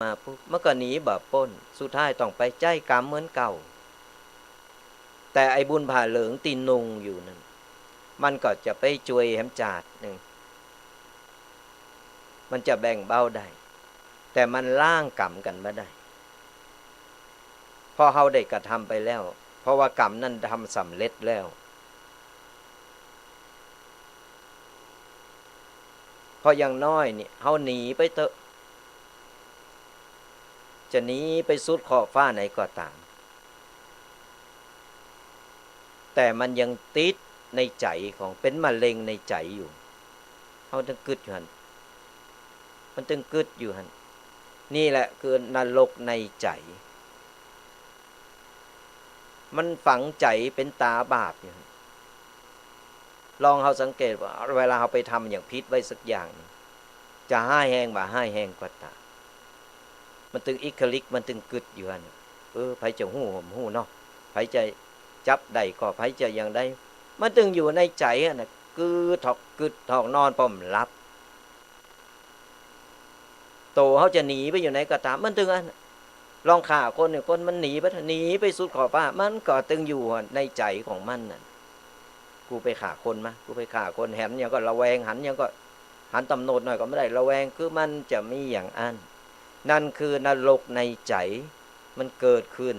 มาปุ๊บมันก็หนีบ่พ้นสุดท้ายต้องไปใจกรรมเหมือนเก่าแต่ไอ้บุญผ่าเหลืองตีนุงอยู่นั่นมันก็จะไปช่วยแหมจาดหนึ่งมันจะแบ่งเบาได้แต่มันล่างกรรมกันไม่ได้พอเฮาได้กระทำไปแล้วเพราะว่ากรรมนั้นทำสำเร็จแล้วพออย่างน้อยนี่เฮาหนีไปเถอะจะหนีไปสุดขอบฟ้าไหนก็ตามแต่มันยังติดในใจของเป็นมะเร็งในใจอยู่เฮาต้องกึดอยู่หั่นมันต้องกึดอยู่หั่นนี่แหละคือนรกในใจมันฝังใจเป็นตาบาปอยู่ลองเฮาสังเกตว่าเวลาเฮาไปทำอย่างผิดไว้สักอย่างจะห้ายแห้งบ่ห้ายแห้งกว่าตามันตึงอิคลิกมันตึงกึดอยู่หั่นไผจะฮู้ผมฮู้เนาะไผจะจับได้ก็ไผจะอย่างใดมันตึงอยู่ในใจอ่ะนะกึดถอกกึดถอกนอนป้อมหลับโตเฮาจะหนีไปอยู่ไหนก็ตามมันตึงอันลองฆ่าคนเนี่ยคนมันหนีไปสุดขอบฟ้ามันก็ตึงอยู่ในใจของมันน่ะกูไปฆ่าคนมากูไปฆ่าคนหันยังก็ระแวงหันยังก็หันตำโนดหน่อยก็ไม่ได้ระแวงคือมันจะมีอย่างอันนั่นคือนรกในใจมันเกิดขึ้น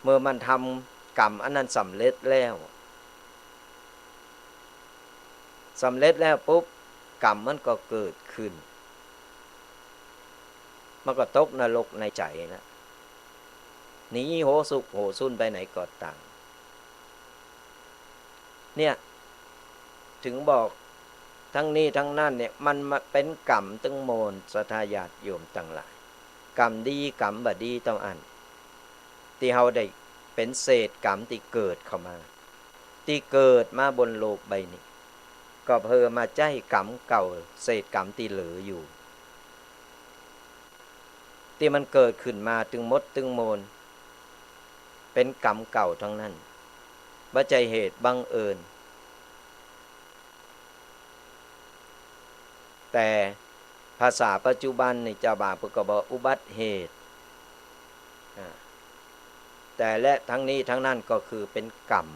เมื่อมันทำกรรมอันนั้นสำเร็จแล้วปุ๊บกรรมมันก็เกิดขึ้นมันก็ตกนรกในใจนะหนีโหสุกโหสุนไปไหนก็ต่างเนี่ยถึงบอกทั้งนี้ทั้งนั้นเนี่ยมันเป็นกรรมตึงโมนสัทธาญาติโยมทั้งหลายกรรมดีกรรมบ่ดีต้องอันที่เฮาได้เป็นเศษกรรมที่เกิดเข้ามาที่เกิดมาบนโลกใบนี้ก็เพื่อมาใจกรรมเก่าเศษกรรมที่เหลืออยู่ที่มันเกิดขึ้นมาตึงมดตึงโมนเป็นกรรมเก่าทั้งนั้นบ่ใจเหตุบังเอิญแต่ภาษาปัจจุบันนี่เจ้าบาปก็บอกอุบัติเหตุแต่และทั้งนี้ทั้งนั้นก็คือเป็นกรรม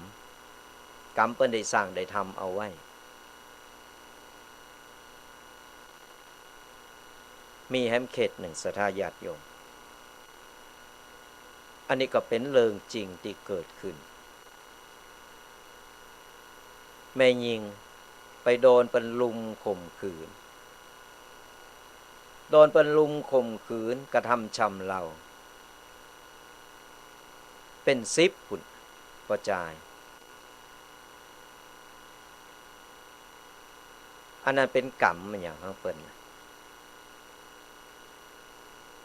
เพิ่นได้สร้างได้ทำเอาไว้มีแฮมเขตหนึ่งสัทธาญาติโยมอันนี้ก็เป็นเรื่องจริงที่เกิดขึ้นแม่ยิงไปโดนเป็นลุมข่มขืนกระทำชำเราเป็น10หุ่นกระจายอันนั้นเป็นกรรมมันอย่างของเปิ้น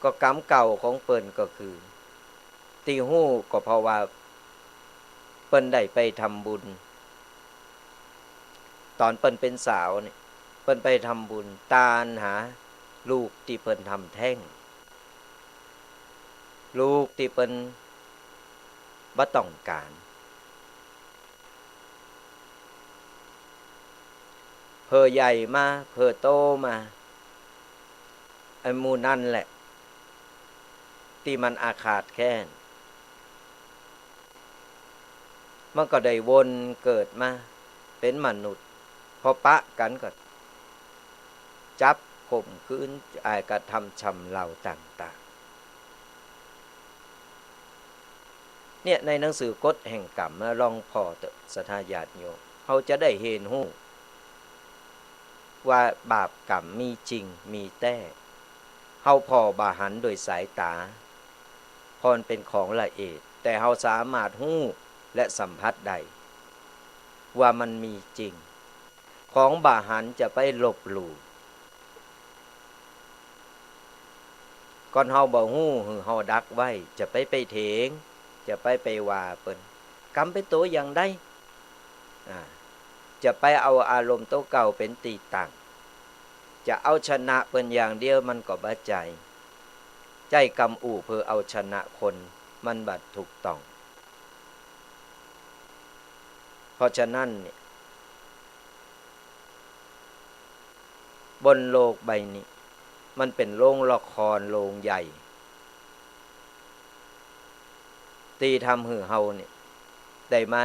ก็กรรมเก่าของเปิ้นก็คือตีหู้ก็เพราะว่าเปิ้นได้ไปทำบุญตอนเปิ้นเป็นสาวนี่เปิ้นไปทำบุญตามหาลูกที่เปิ้นทำแท้งลูกที่เปิ้นบ่ต้องการเพอใหญ่มาเพอโตมาไอ้หมู่นั่นแหละที่มันอาฆาตแค้นมันก็ได้วนเกิดมาเป็นมนุษย์พอปะกันก็จับข่มขืนกระทำชำเราต่างๆเนี่ยในหนังสือกฎแห่งกรรมลองพอเถอะสัทธาญาติโยมเขาจะได้เห็นหู้ว่าบาปกรรมมีจริงมีแท้เฮาพอบาหันโดยสายตาพรเป็นของละเอียดแต่เฮาสามารถหู้และสัมผัสได้ว่ามันมีจริงของบาหันจะไปลบหลู่ก่อนเฮาบ่ฮู้หรือเฮาดักไว้จะไปเถงจะไปว่าเปิ้นกรรมเป็นตัวอย่างใดจะไปเอาอารมณ์ตัวเก่าเป็นตีตั้งจะเอาชนะเปิ้นอย่างเดียวมันก็บ่ใจกรรมอู่เพื่อเอาชนะคนมันบัดถูกต้องเพราะฉะนั้นเนี่ยบนโลกใบนี้ มันเป็นโรงละครโรงใหญ่ตีทำหือเฮาเนี่ยได้มา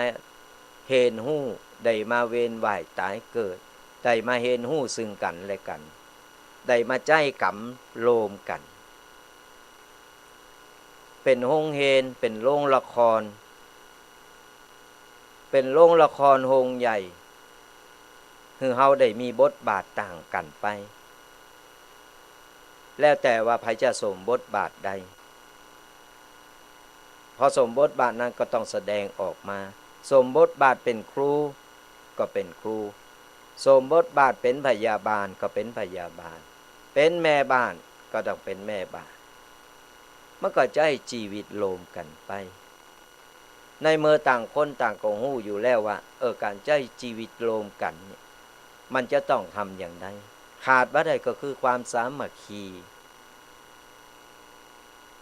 เห็นหู้ได้มาเวียนว่ายตายเกิดได้มาเห็นหู้ซึ่งกันและกันได้มาใจกำโลมกันเป็นโรงเฮนเป็นโรงละครเป็นโรงละครโรงใหญ่คือเฮาได้มีบทบาทต่างกันไปแล้วแต่ว่าไผจะสมบทบาทใดพอสมบทบาทนั้นก็ต้องแสดงออกมาสมบทบาทเป็นครูก็เป็นครูสมบทบาทเป็นพยาบาลก็เป็นพยาบาลเป็นแม่บ้านก็ต้องเป็นแม่บ้านมันก็จะให้ชีวิตโลมกันไปในเมื่อต่างคนต่างก็ฮู้อยู่แล้วว่าการใช้ชีวิตโลมกันเนี่ยมันจะต้องทำอย่างไรขาดบ่ได้ก็คือความสามัคคี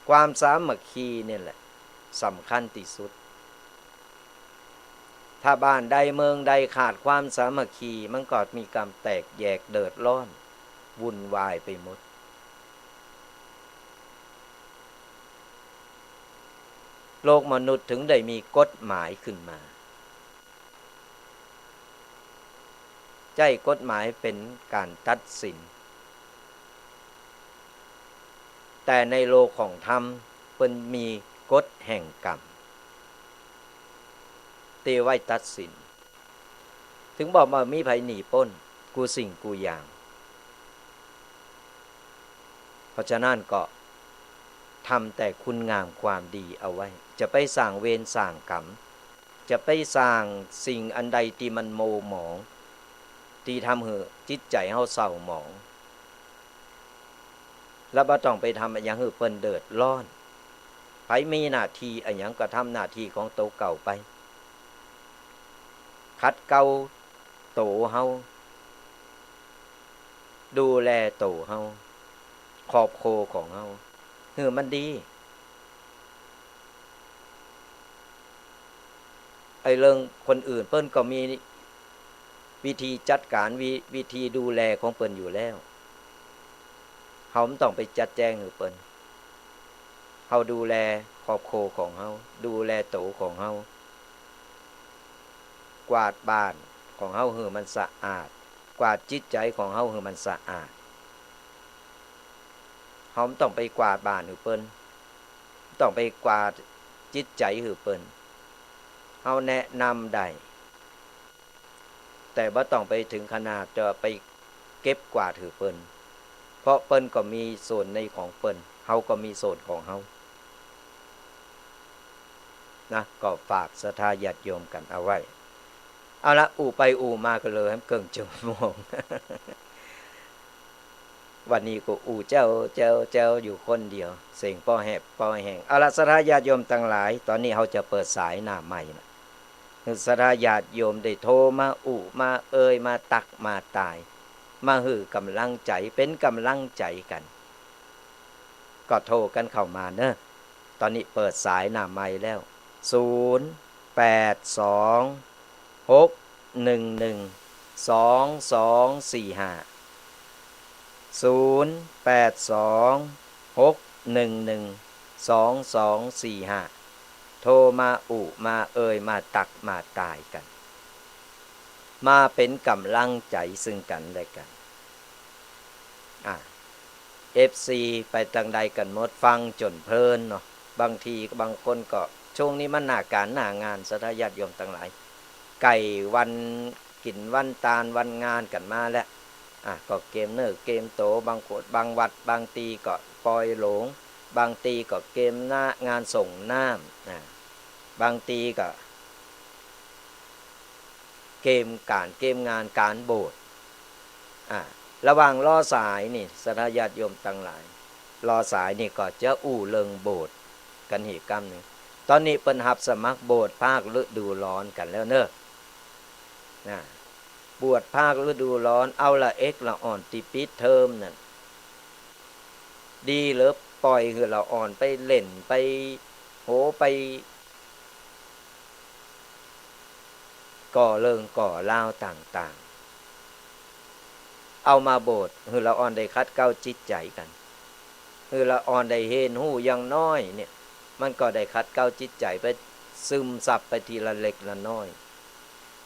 ความสามัคคีเนี่ยแหละสำคัญที่สุดถ้าบ้านใดเมืองใดขาดความสามัคคีมันก็มีการแตกแยกเดือดร้อนวุ่นวายไปหมดโลกมนุษย์ถึงได้มีกฎหมายขึ้นมาใจกฎหมายเป็นการตัดสินแต่ในโลกของธรรมเพิ่นมีกฎแห่งกรรมตีไว้ตัดสินถึงบอกว่ามีไผหนีปล้นกูสิ่งกูอย่างเพราะฉะนั้นก็ทำแต่คุณงามความดีเอาไว้จะไปสร้างเวรสร้างกรรมจะไปสร้างสิ่งอันใดที่มันโมหมองที่ทำให้จิตใจเฮาเศร้าหมองแล้วบ่ต้องไปทำอันหยังให้เพิ่นเดือดร้อนไผมีหน้าที่อันหยังก็ทำหน้าที่ของโตเก่าไปขัดเกลาโตเฮาดูแลโตเฮาครอบครัวของเฮาคือมันดีไอ้เรื่องคนอื่นเพิ่นก็มีวิธีจัดการวิธีดูแลของเพิ่นอยู่แล้วเฮาไม่ต้องไปจัดแจงให้เพิ่นเฮาดูแลครอบครัวของเฮาดูแลโตของเฮากวาดบ้านของเฮาให้มันสะอาดกวาดจิตใจของเฮาให้มันสะอาดเฮาไม่ต้องไปกวาดบ้านให้เพิ่นต้องไปกวาดจิตใจให้เพิ่นเฮาแนะนำได้แต่บ่ต้องไปถึงขนาดจะไปเก็บกวาดให้เพิ่นเพราะเพิ่นก็มีส่วนในของเพิ่นเฮาก็มีส่วนของเฮานะก็ฝากศรัทธาญาติโยมกันเอาไว้เอาละอู่ไปอู่มาก็เลยเกินชั่วโมง วันนี้ก็อู่เจ้าอยู่คนเดียวเสียงป้อแหบป้อแห้งเอาละศรัทธาญาติโยมทั้งหลายตอนนี้เขาจะเปิดสายหน้าใหม่นะศรัทธาญาติโยมได้โทรมาอู่มามาตักมาตายมาหือกำลังใจเป็นกำลังใจกันก็โทรกันเข้ามาเนอะตอนนี้เปิดสายหน้าใหม่แล้ว0826112245 0826112245โทรมาอุมามาตักมาตายกันมาเป็นกำลังใจซึ่งกันและกันFC ไปทางใดกันหมดฟังจนเพลินเนาะบางทีบางคนก็ช่วงนี้มันหน้าการหน้างานศรัทธาญาติโยมทั้งหลายไก่วันกินวันตาลวันงานกันมาแล้วก็เกมเนอร์เกมโตบางคนบางวัดบางตีก็ปล่อยหลงบางตีก็เกมหน้างานส่งน้ำบางตีก็เกมงานการโบสถ์ระหว่างรอสายนี่ศรัทธาญาติโยมทั้งหลายรอสายนี่ก็จะอู้เริงโบสถ์กันเหตุกรรมนึงตอนนี้เปิ้นรับสมัครโบสถ์ภาคฤดูร้อนกันแล้วเนอะบวชภาคฤดูร้อนเอาละเอ็กละอ่อนติปิดเทอมนั่นดีหรือปล่อยคือละอ่อนไปเล่นไปโหไปก่อเริงก่อเล่าต่าง เอามาโบสถ์คือละอ่อนได้คัดเกลาจิตใจกันคือละอ่อนได้เห็นหูอย่างน้อยเนี่ยมันก็ได้คัดเกลาจิตใจไปซึมซับไปทีละเล็กละน้อย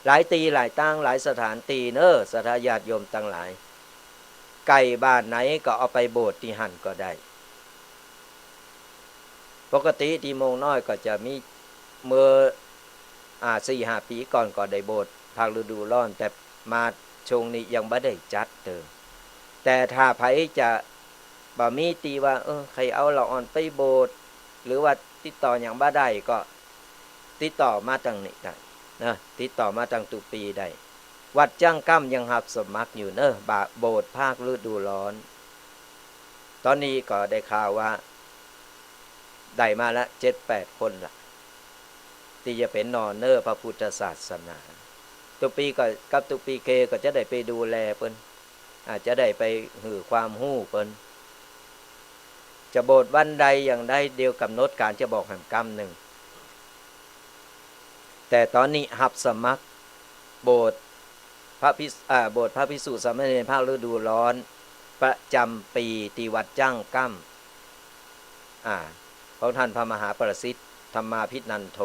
หลายตีหลายตั้งหลายสถานตีเนอะสถาญาติโยมตั้งหลายไก่บ้านไหนก็เอาไปโบสถ์ที่หั่นก็ได้ปกติที่โมงน้อยก็จะมีเมื่อ4-5 ปีก่อนก็ได้โบสถ์ภาคฤดูร้อนแต่มาช่วงนี้ยังไม่ได้จัดเติมแต่ถ้าไผจะบ่มีตีว่าใครเอาละอ่อนไปโบสถ์หรือว่าติดต่ออย่างบ่ได้ก็ติดต่อมาทางนี้ได้นะติดต่อมาทางตุปีได้วัดจ้างกั้มยังรับสมัครอยู่เนอะโบสถ์ภาคฤดูร้อนตอนนี้ก็ได้ข่าวว่าได้มาละ 7-8 คนละที่จะเป็นนอนเนอร์พระพุทธศาสนาตุปีก็กับตุปีเคก็จะได้ไปดูแลเพิ่นอาจจะได้ไปหือความหู้เพิ่นจะโบสถ์วันใดอย่างใดเดียวกำหนดการจะบอกแห่งกรรมหนึ่งแต่ตอนนี้หับสมัครโบสถ์พระภิกษุสามเณรภาคฤดูร้อนประจำปีที่วัดจ้างกั้มของท่านพระมหาประสิทธิ์ธรรมาภินันโท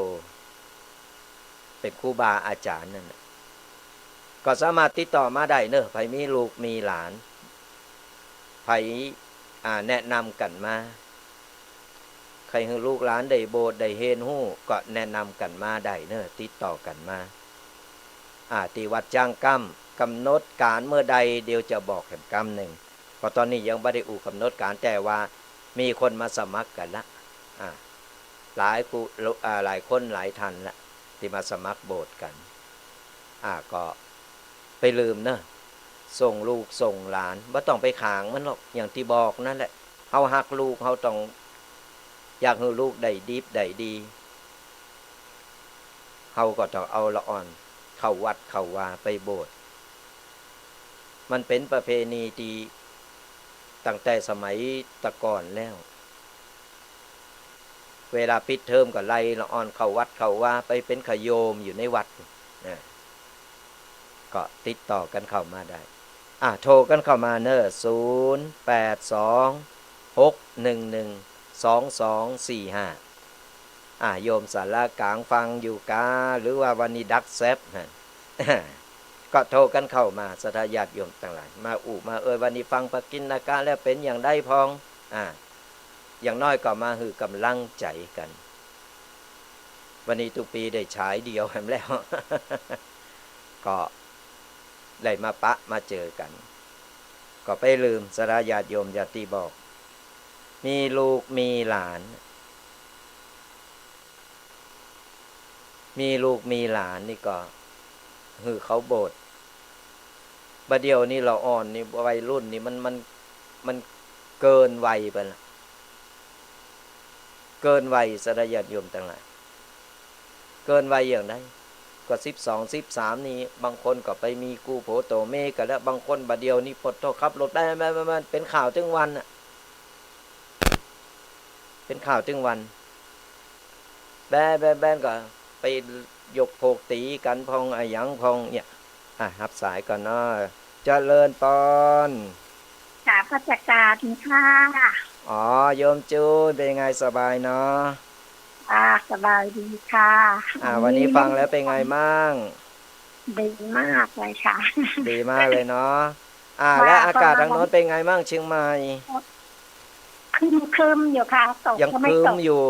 เป็นครูบาอาจารย์นั่นก็สามารถติดต่อมาได้เนอะใครมีลูกมีหลานใครแนะนำกันมาใครให้ลูกหลานได้โบสถ์ได้เฮนฮู้ก็แนะนำกันมาได้เนอะติดต่อกันมาที่วัดจ้างกั้มกำหนดการเมื่อใดเดี๋ยวจะบอกแห่งกรรมหนึ่งเพราะตอนนี้ยังไม่ได้กำหนดการแต่ว่ามีคนมาสมัครกันละหลายคนหลายท่านละที่มาสมัครโบสถ์กันก็ไปลืมเนอะส่งลูกส่งหลานไม่ต้องไปขางมันหรอกอย่างที่บอกนั่นแหละเฮาฮักลูกเฮาต้องอยากให้ลูกได้ดีได้ดีเฮาก็ต้องเอาละอ่อนเข้าวัดเข้าวาไปโบสถ์มันเป็นประเพณีที่ตั้งแต่สมัยตะก่อนแล้วเวลาปิดเทอมก็ไล่ละอ่อนเข้าวัดเข้าวาไปเป็นขโยมอยู่ในวัดก็ติดต่อกันเข้ามาได้โทรกันเข้ามาเนอะ0826112245โยมสารกลางฟังอยู่กาหรือว่าวันนี้ดักแซบก็โทรกันเข้ามาสถาญาติโยมต่างหลายมามาวันนี้ฟังปกิณกะแล้วเป็นอย่างได้พองอย่างน้อยก็มาหือกำลังใจกันวันนี้ทุกปีได้ฉายเดียวแหมแล้วก็ได้มาปะมาเจอกันก็ไปลืมสถาญาติโยมญาติบอกมีลูกมีหลานนี่ก็หือเขาโบสถ์บัดเดียวนี่เราอ่อนนี่วัยรุ่นนี่มันเกินวัยไปละเกินวัยสถาญาติโยมต่างหลายเกินวัยอย่างไรก็12-13นี่บางคนก็ไปมีกูโผโตเมกันแล้วบางคนบัดเดียวนี่ปลดโทษขับรถได้มันเป็นข่าวถึงวันเป็นข่าวถึงวันแบนก็ไปยกโพกตีกันพองหยังพองเนี่ยรับสายก่อนเนาะเจริญปอนพระจักรค่ะโยมจูนเป็นไงสบายเนาะสบายดีค่ะวันนี้ฟังแล้วเป็นไงมั่งดีมากเลยค่ะดีมากเลยเนาะและอากาศทางโน้นเป็นไงมั่งเชียงใหม่คึมอยู่ค่ะตกยังคึมอยู่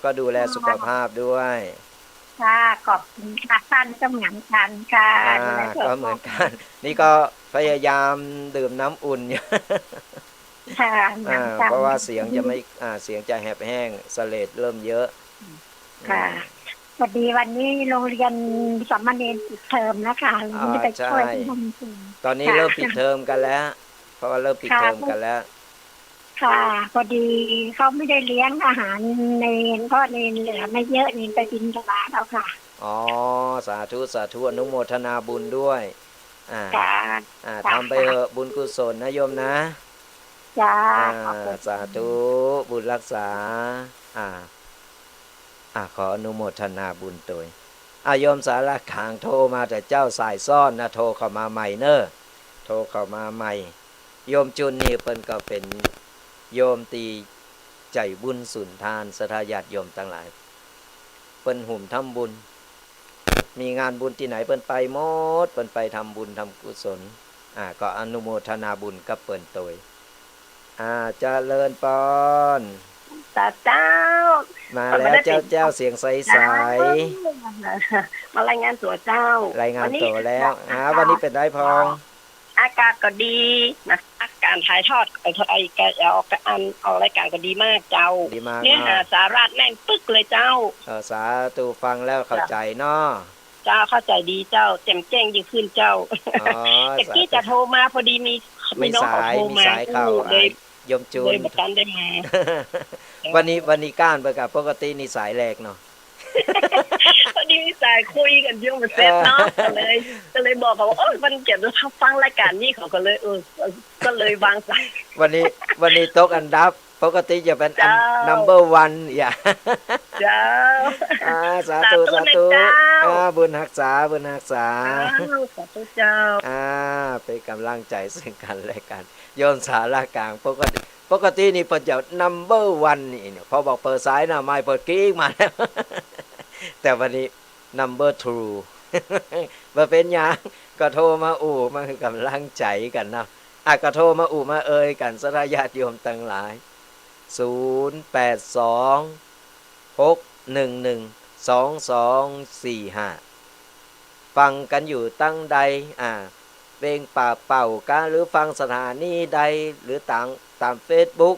ก็ดูแลสุขภาพด้วยขอบคุณค่ะท่านก็เหมือนกันค่ะก็เหมือนกันนี่ก็พยายามดื่มน้ำอุ่นอยู่เพราะว่าเสียงจะไม่เสียงจะแหบแห้งเสลดเริ่มเยอะค่ะพอดีวันนี้โรงเรียนสามเณรปิดเทอมนะคะไปช่วยตอนนี้เริ่มปิดเทอมกันแล้วเพราะว่าเริ่มปิดเทอมกันแล้วค่ะพอดีเขาไม่ได้เลี้ยงอาหารเนรเพราะเนรเหลือไม่เยอะเนรไปบิณฑบาตเอาค่ะสาธุอนุโมทนาบุญด้วยทำไปเถอะบุญกุศลนะโยมนะสาธุบุญรักษาขออนุโมทนาบุญตัวโยมสารขางโทรมาแต่เจ้าสายซ่อนนะโทรเข้ามาใหม่เนอะโท รเข้ามาใหม่โยมจุนนี่เพิ่นก็เป็นโยมตีใจบุญสุนทานศรัทธาญาติโยมทั้งหลายเปิ้นหุ่มทำบุญมีงานบุญที่ไหนเปิ้นไปหมดเปิ้นไปทำบุญทำกุศลก็อนุโมทนาบุญกับเปิ้นโตยเจริญปอนตาเจ้ามาแล้วเจ้าเสียงใสๆมารายงานตัวเจ้ารายงานตัวแล้ววันนี้เป็นได้พองอากาศก็ดีนะการถ่ายทอดไอ้เอารายการก็ดีมากเจ้าเนื้อหาสาระแน่นปึ๊กเลยเจ้าสาธุฟังแล้วเข้าใจเนาะเจ้าเข้าใจดีเจ้าแจ่มแจ้งยิ่งขึ้นเจ้าแต่ที่จะโทรมาพอดีมีน้องเขาโทรมาเลยยมจูนประกันได้มาวันนี้ก้านไปกับปกตินี่สายแรกเนาะพอดีมีสายคุยกันเยอะมาเซ็ตเนาะก็เลยบอกเขาว่ามันเก็บแล้วฟังรายการนี้เขาก็เลยก็เลยวางสายวันนี้ตกอันดับปกติจะเป็นnumber 1อย่าเจ้าสาธุบุญรักษาสาธุเจ้าเป็นกำลังใจซึ่งกันและกันโยมสารกลางปกตินี่เปิดจะ number 1นี่พอบอกเปิดสายหน้าไม้เปิดกิ๊กมาแล้วแต่วันนี้ number 2มาเป็นอย่างก็โทรมามาคือกำลังใจกันนะก็โทรมามากันศรัทธาญาติโยมทั้งหลาย0826112245ฟังกันอยู่ตั้งใดเพลงป่าเป่ากันหรือฟังสถานีใดหรือตาม Facebook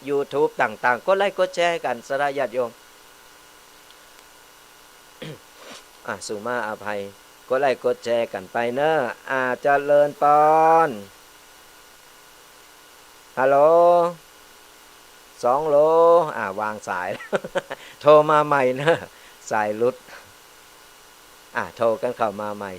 YouTube ต่างๆก็ไลค์กดแชร์กันศรัทธาญาติโยมสุมาอภัยก็ไลค์กดแชร์กันไปเนอะเจริญปอนฮัลโหล2 โลวางสายโทรมาใหม่เนอะสายรุดโทรกันเข้ามาใหม่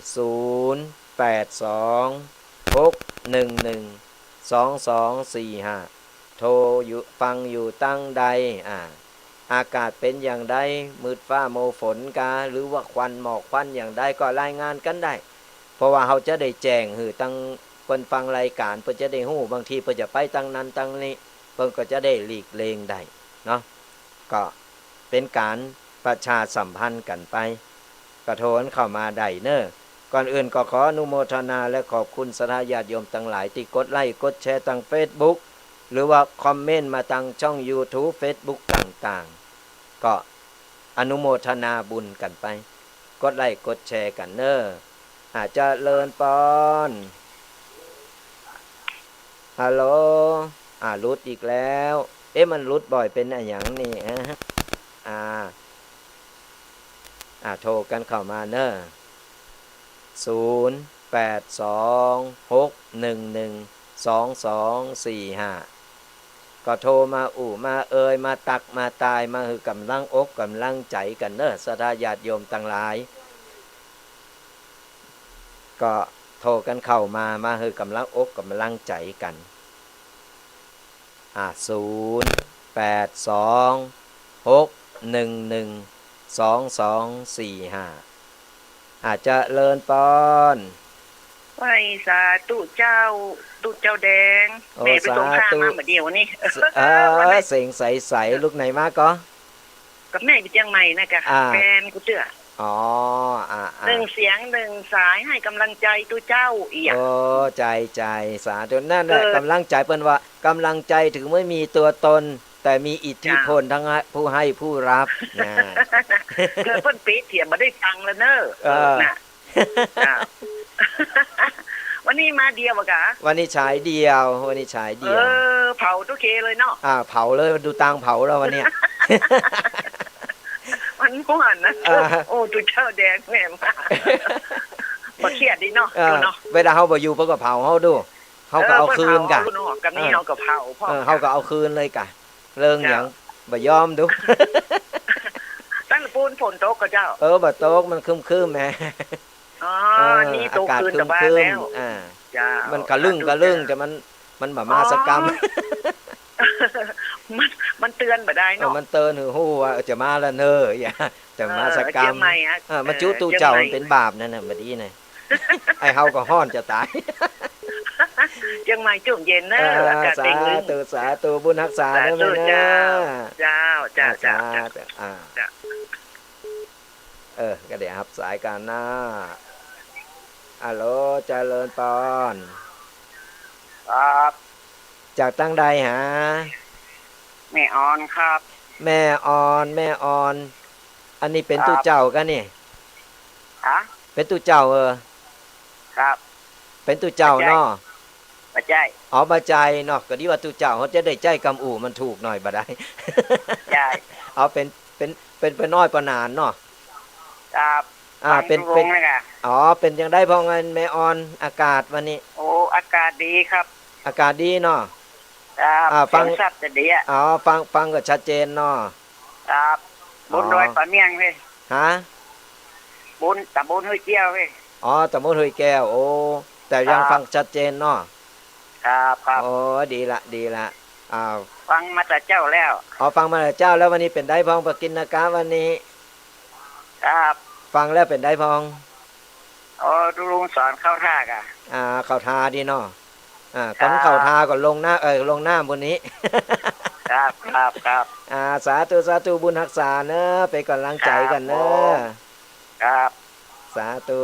0826112245โทรอยู่ฟังอยู่ตั้งใดอากาศเป็นอย่างใดมืดฟ้าโมฝนกาหรือว่าควันหมอกควันอย่างใดก็รายงานกันได้เพราะว่าเขาจะได้แจ้งตั้งเพิ่นฟังรายการเพิ่นจะได้ฮู้บางทีเพิ่นจะไปตั้งนั้นตั้งนี้เพิ่นก็จะได้หลีกเลี่ยงได้เนาะก็เป็นการประชาสัมพันธ์กันไปกระโทนเข้ามาได้เนอะก่อนอื่นก็ขออนุโมทนาและขอบคุณศรัทธาญาติโยมทั้งหลายที่กดไลค์กดแชร์ทาง Facebook หรือว่าคอมเมนต์มาทางช่อง YouTube Facebook ต่างๆก็อนุโมทนาบุญกันไปกดไลค์กดแชร์กันเนอะเจริญปอนฮัลโหลรุดอีกแล้วมันรุดบ่อยเป็นอะไรอย่างนี้โทรกันเข้ามาเนอะ0826112245ก็โทรมามามาตักมาตายมาคือกำลังอกกำลังใจกันเนอะศรัทธาญาติโยมทั้งหลายก็โทรกันเข้ามาคือกำลังอกกำลังใจกัน0826112245อาจจะเลินปอนไหวสาธุเจ้าแดงแม่ไปตรงข้ามมาเหมือนเดียวนี่เสียงใสๆลูกไหนมาก็กับแม่อยู่เชียงใหม่นะกะแฟนกูเตื้อหนึ่งเสียงหนึ่งสายให้กำลังใจตัวเจ้าอีกใจสาธุนั่นแหละกำลังใจเปิ้นว่ากำลังใจถึงไม่มีตัวตนแต่มีอิทธิพลทั้งผู้ให้ผู้รับนะเกิดเพิ่นปีเถียมมาได้ฟังแล้วเนอะนะวันนี้มาเดียวกะวันนี้ฉายเดียวเผาทุกเคเลยเนาะเผาเลยดูตังเผาแล้ววันนี้มันม่วนนะตัวเจ้าแดงแม่มาบ่เครียดดิเนาะเวลาเฮาบ่อยู่เพิ่นก็เผาเฮาดูเฮาก็เอาคืนกะกับนี่เฮาก็เผาพ่อเฮาก็เอาคืนเลยกะเรื่องหยังบ่ยอมดูตั้งปูนฝนตกก็เจ้าบ่ตกมันครึมๆแหมนี่ตกคืนตะบ้านแล้วมันกะลึ่งแต่มันบ่มาสกรรมมันเตือนบ่ได้เนาะมันเตือนฮู้ว่าจะมาแล้วเน้ออย่าจะมาสกรรมมาจุตู้เจ้ามันเป็นบาปนั่นน่ะบ่ดีนะไอ้เฮาก็ฮ้อนจะตาย เชียงใหม่จุ่มเย็นเนอะอากาศ สา เต็งลึง ธุสาธุบุญรักษา สา ได้ไหม ธุ นะ เจ้าเจ้าเจ้า สา เจ้า ธุจ้าก็เดี๋ยวครับสายการหน้าฮัลโหลเจริญปอน ครับ จากตั้งใดหา แม่ออนครับ แม่ออนแม่ออน อันนี้เป็นตู้เจ้ากันนี่ ฮะ เป็นตู้เจ้าครับ เป็นตู้เจ้าเนาะ ปัจจัย อ๋อบาใจเนาะก็ดีว่าตู้เจ้าเขาจะได้ใจกำอู่มันถูกหน่อยบ่ได้ ใช่ เอาเป็นน้อยประนานเนาะ ครับ เป็น ฟังเลยค่ะ อ๋อเป็นจังได้พอไงแม่ออนอากาศวันนี้ โอ้อากาศดีครับ อากาศดีเนาะ ครับ ฟัง เสียสัตว์จะดีอ่ะ อ๋อฟังก็ชัดเจนเนาะ ครับบุญ อ๋อ ดอยปะเมียงพี่ ฮะ บุญตะบุญห้วยเจี้ยวพี่ อ๋อตะมดเฮยแก้วโอ้แต่ยัง ครับ ฟังชัดเจนเนาะ ครับครับ โอ้ดีละอ้าว ฟังมาแต่เจ้าแล้ว อ๋อฟังมาแล้วเจ้าแล้ววันนี้เป็นได้พองปกินนากาวันนี้ ครับ ฟังแล้วเป็นได้พอง โอ้ลุงสอนเข้าท่ากะ เข่าทาดีเนาะก่อนเข่าทาก่อนลงหน้าลงหน้าบนนี้ ครับครับครับ สาธุบุญรักษาเนอะไปก่อนลังใจกันเน ครั อะ บผม ครับ สาธุ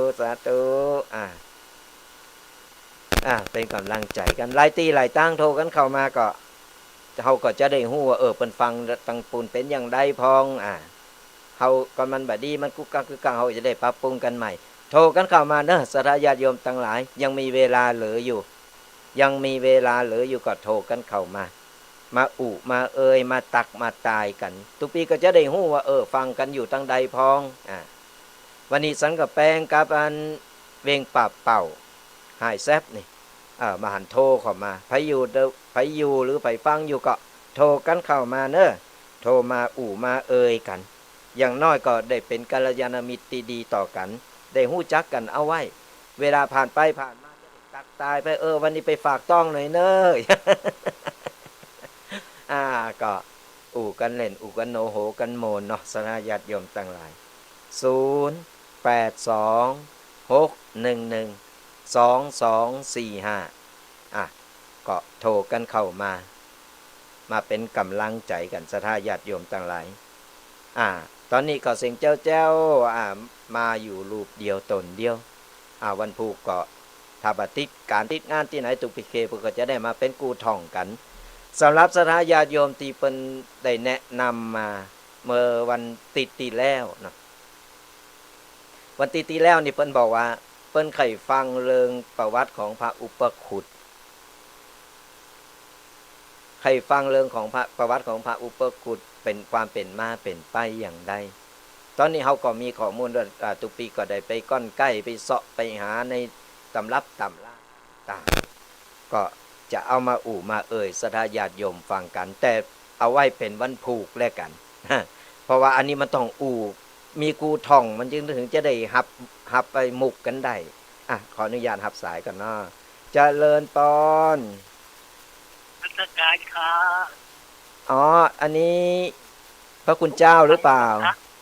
เป็นกำลังใจกันไล่ตีไล่ตั้งโทรกันเข้ามาก็เขาก็จะได้ฮู้ว่าเพิ่นฟังตังปูนเป็นอย่างใดพองเขาก็มันบดดีมันกุกกักคือกังเขาจะได้ปรับปรุงกันใหม่ โทรกันเข้ามาเนอะสัทธาญาติโยมทั้งหลาย ยังมีเวลาเหลืออยู่ ยังมีเวลาเหลืออยู่ก็โทรกันเข้ามามามาตักมาตายกันทุกปีก็จะได้ฮู้ว่าฟังกันอยู่ตั้งใดพองวันนี้สันกับแปลงกับอันเวงปราบเป่าหายแซบนี่มาหันโทรเข้ามาไผอยู่หรือไผฟังอยู่ก็โทรกันเข้ามาเนอะโทรมามากันอย่างน้อยก็ได้เป็นกัลยาณมิตรดีต่อกันได้ฮู้จักกันเอาไว้เวลาผ่านไปผ่านมาจะได้ตักตายไปวันนี้ไปฝากต้องหน่อยเนอะ ก็กันเล่นกันโนโหกันโมนเนาะสนาญาติโยมทั้งหลาย0826112245ก็โทรกันเข้ามาเป็นกำลังใจกันสนาญาติโยมทั้งหลายตอนนี้ก็เสียงเจ้ามาอยู่รูปเดียวตนเดียววันพุธก็ถ้าบัดติดการติดงานที่ไหนตุกปิเคพวกก็จะได้มาเป็นกูท่องกันสำหรับสถาญาติโยมที่เปิ้นได้แนะนำมาเมื่อวันติดแล้วนะวันติดแล้วนี่เปิ้นบอกว่าเปิ้นเคยฟังเรื่องประวัติของพระอุปคุตเคยฟังเรื่องของประวัติของพระอุปคุตเป็นความเป็นมาเป็นไปอย่างใดตอนนี้เฮาก็มีข้อมูลว่าตุปีก็ได้ไปก้อนใกล้ไปเสาะไปหาในตำรับตำราต่างก็จะเอามามาสถาญาติโยมฟังกันแต่เอาไว้เป็นวันผูกแลกกัน เพราะว่าอันนี้มันต้องมีกูท่องมันจึงถึงจะได้หับไปมุกกันได้ขออนุญาตหับสายกันเนาะเจริญปอนรัชการค่ะ อ๋ออันนี้พระคุณเจ้าหรือเปล่า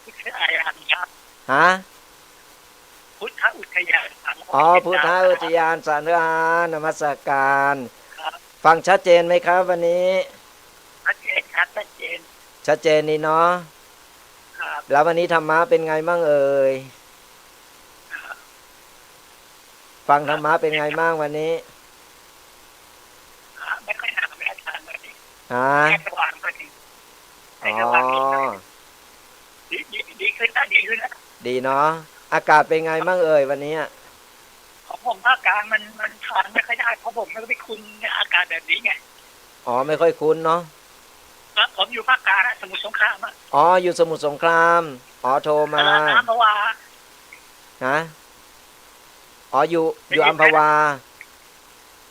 พุทธอุทยานครับ ฮะ พุทธอุทยาน พุทธอุทยานสารนมัสการฟังชัดเจนไหมครับวันนี้ชัดเจนครับชัดเจน ชัดเจนนี่เนาะครับแล้ววันนี้ธรรมะเป็นไงมั่งฟังธรรมะเป็นไงมั่งวันนี้ไม่ค่อยหนักไม่อาจารย์วันนี้แค่ระวังพอดีดีขึ้นนะดีขึ้นนะดีเนาะอากาศเป็นไงมั่งวันนี้ของผมภาคกลางมันทานไม่ค่อยได้เพราะผมไม่ได้คุ้นอากาศแบบนี้ไงไม่ค่อยคุ้นเนาะผมอยู่ภาคกลางสมุทรสงครามอยู่สมุทรสงครามโทรมาอัมพวาฮะอยู่อัมพวา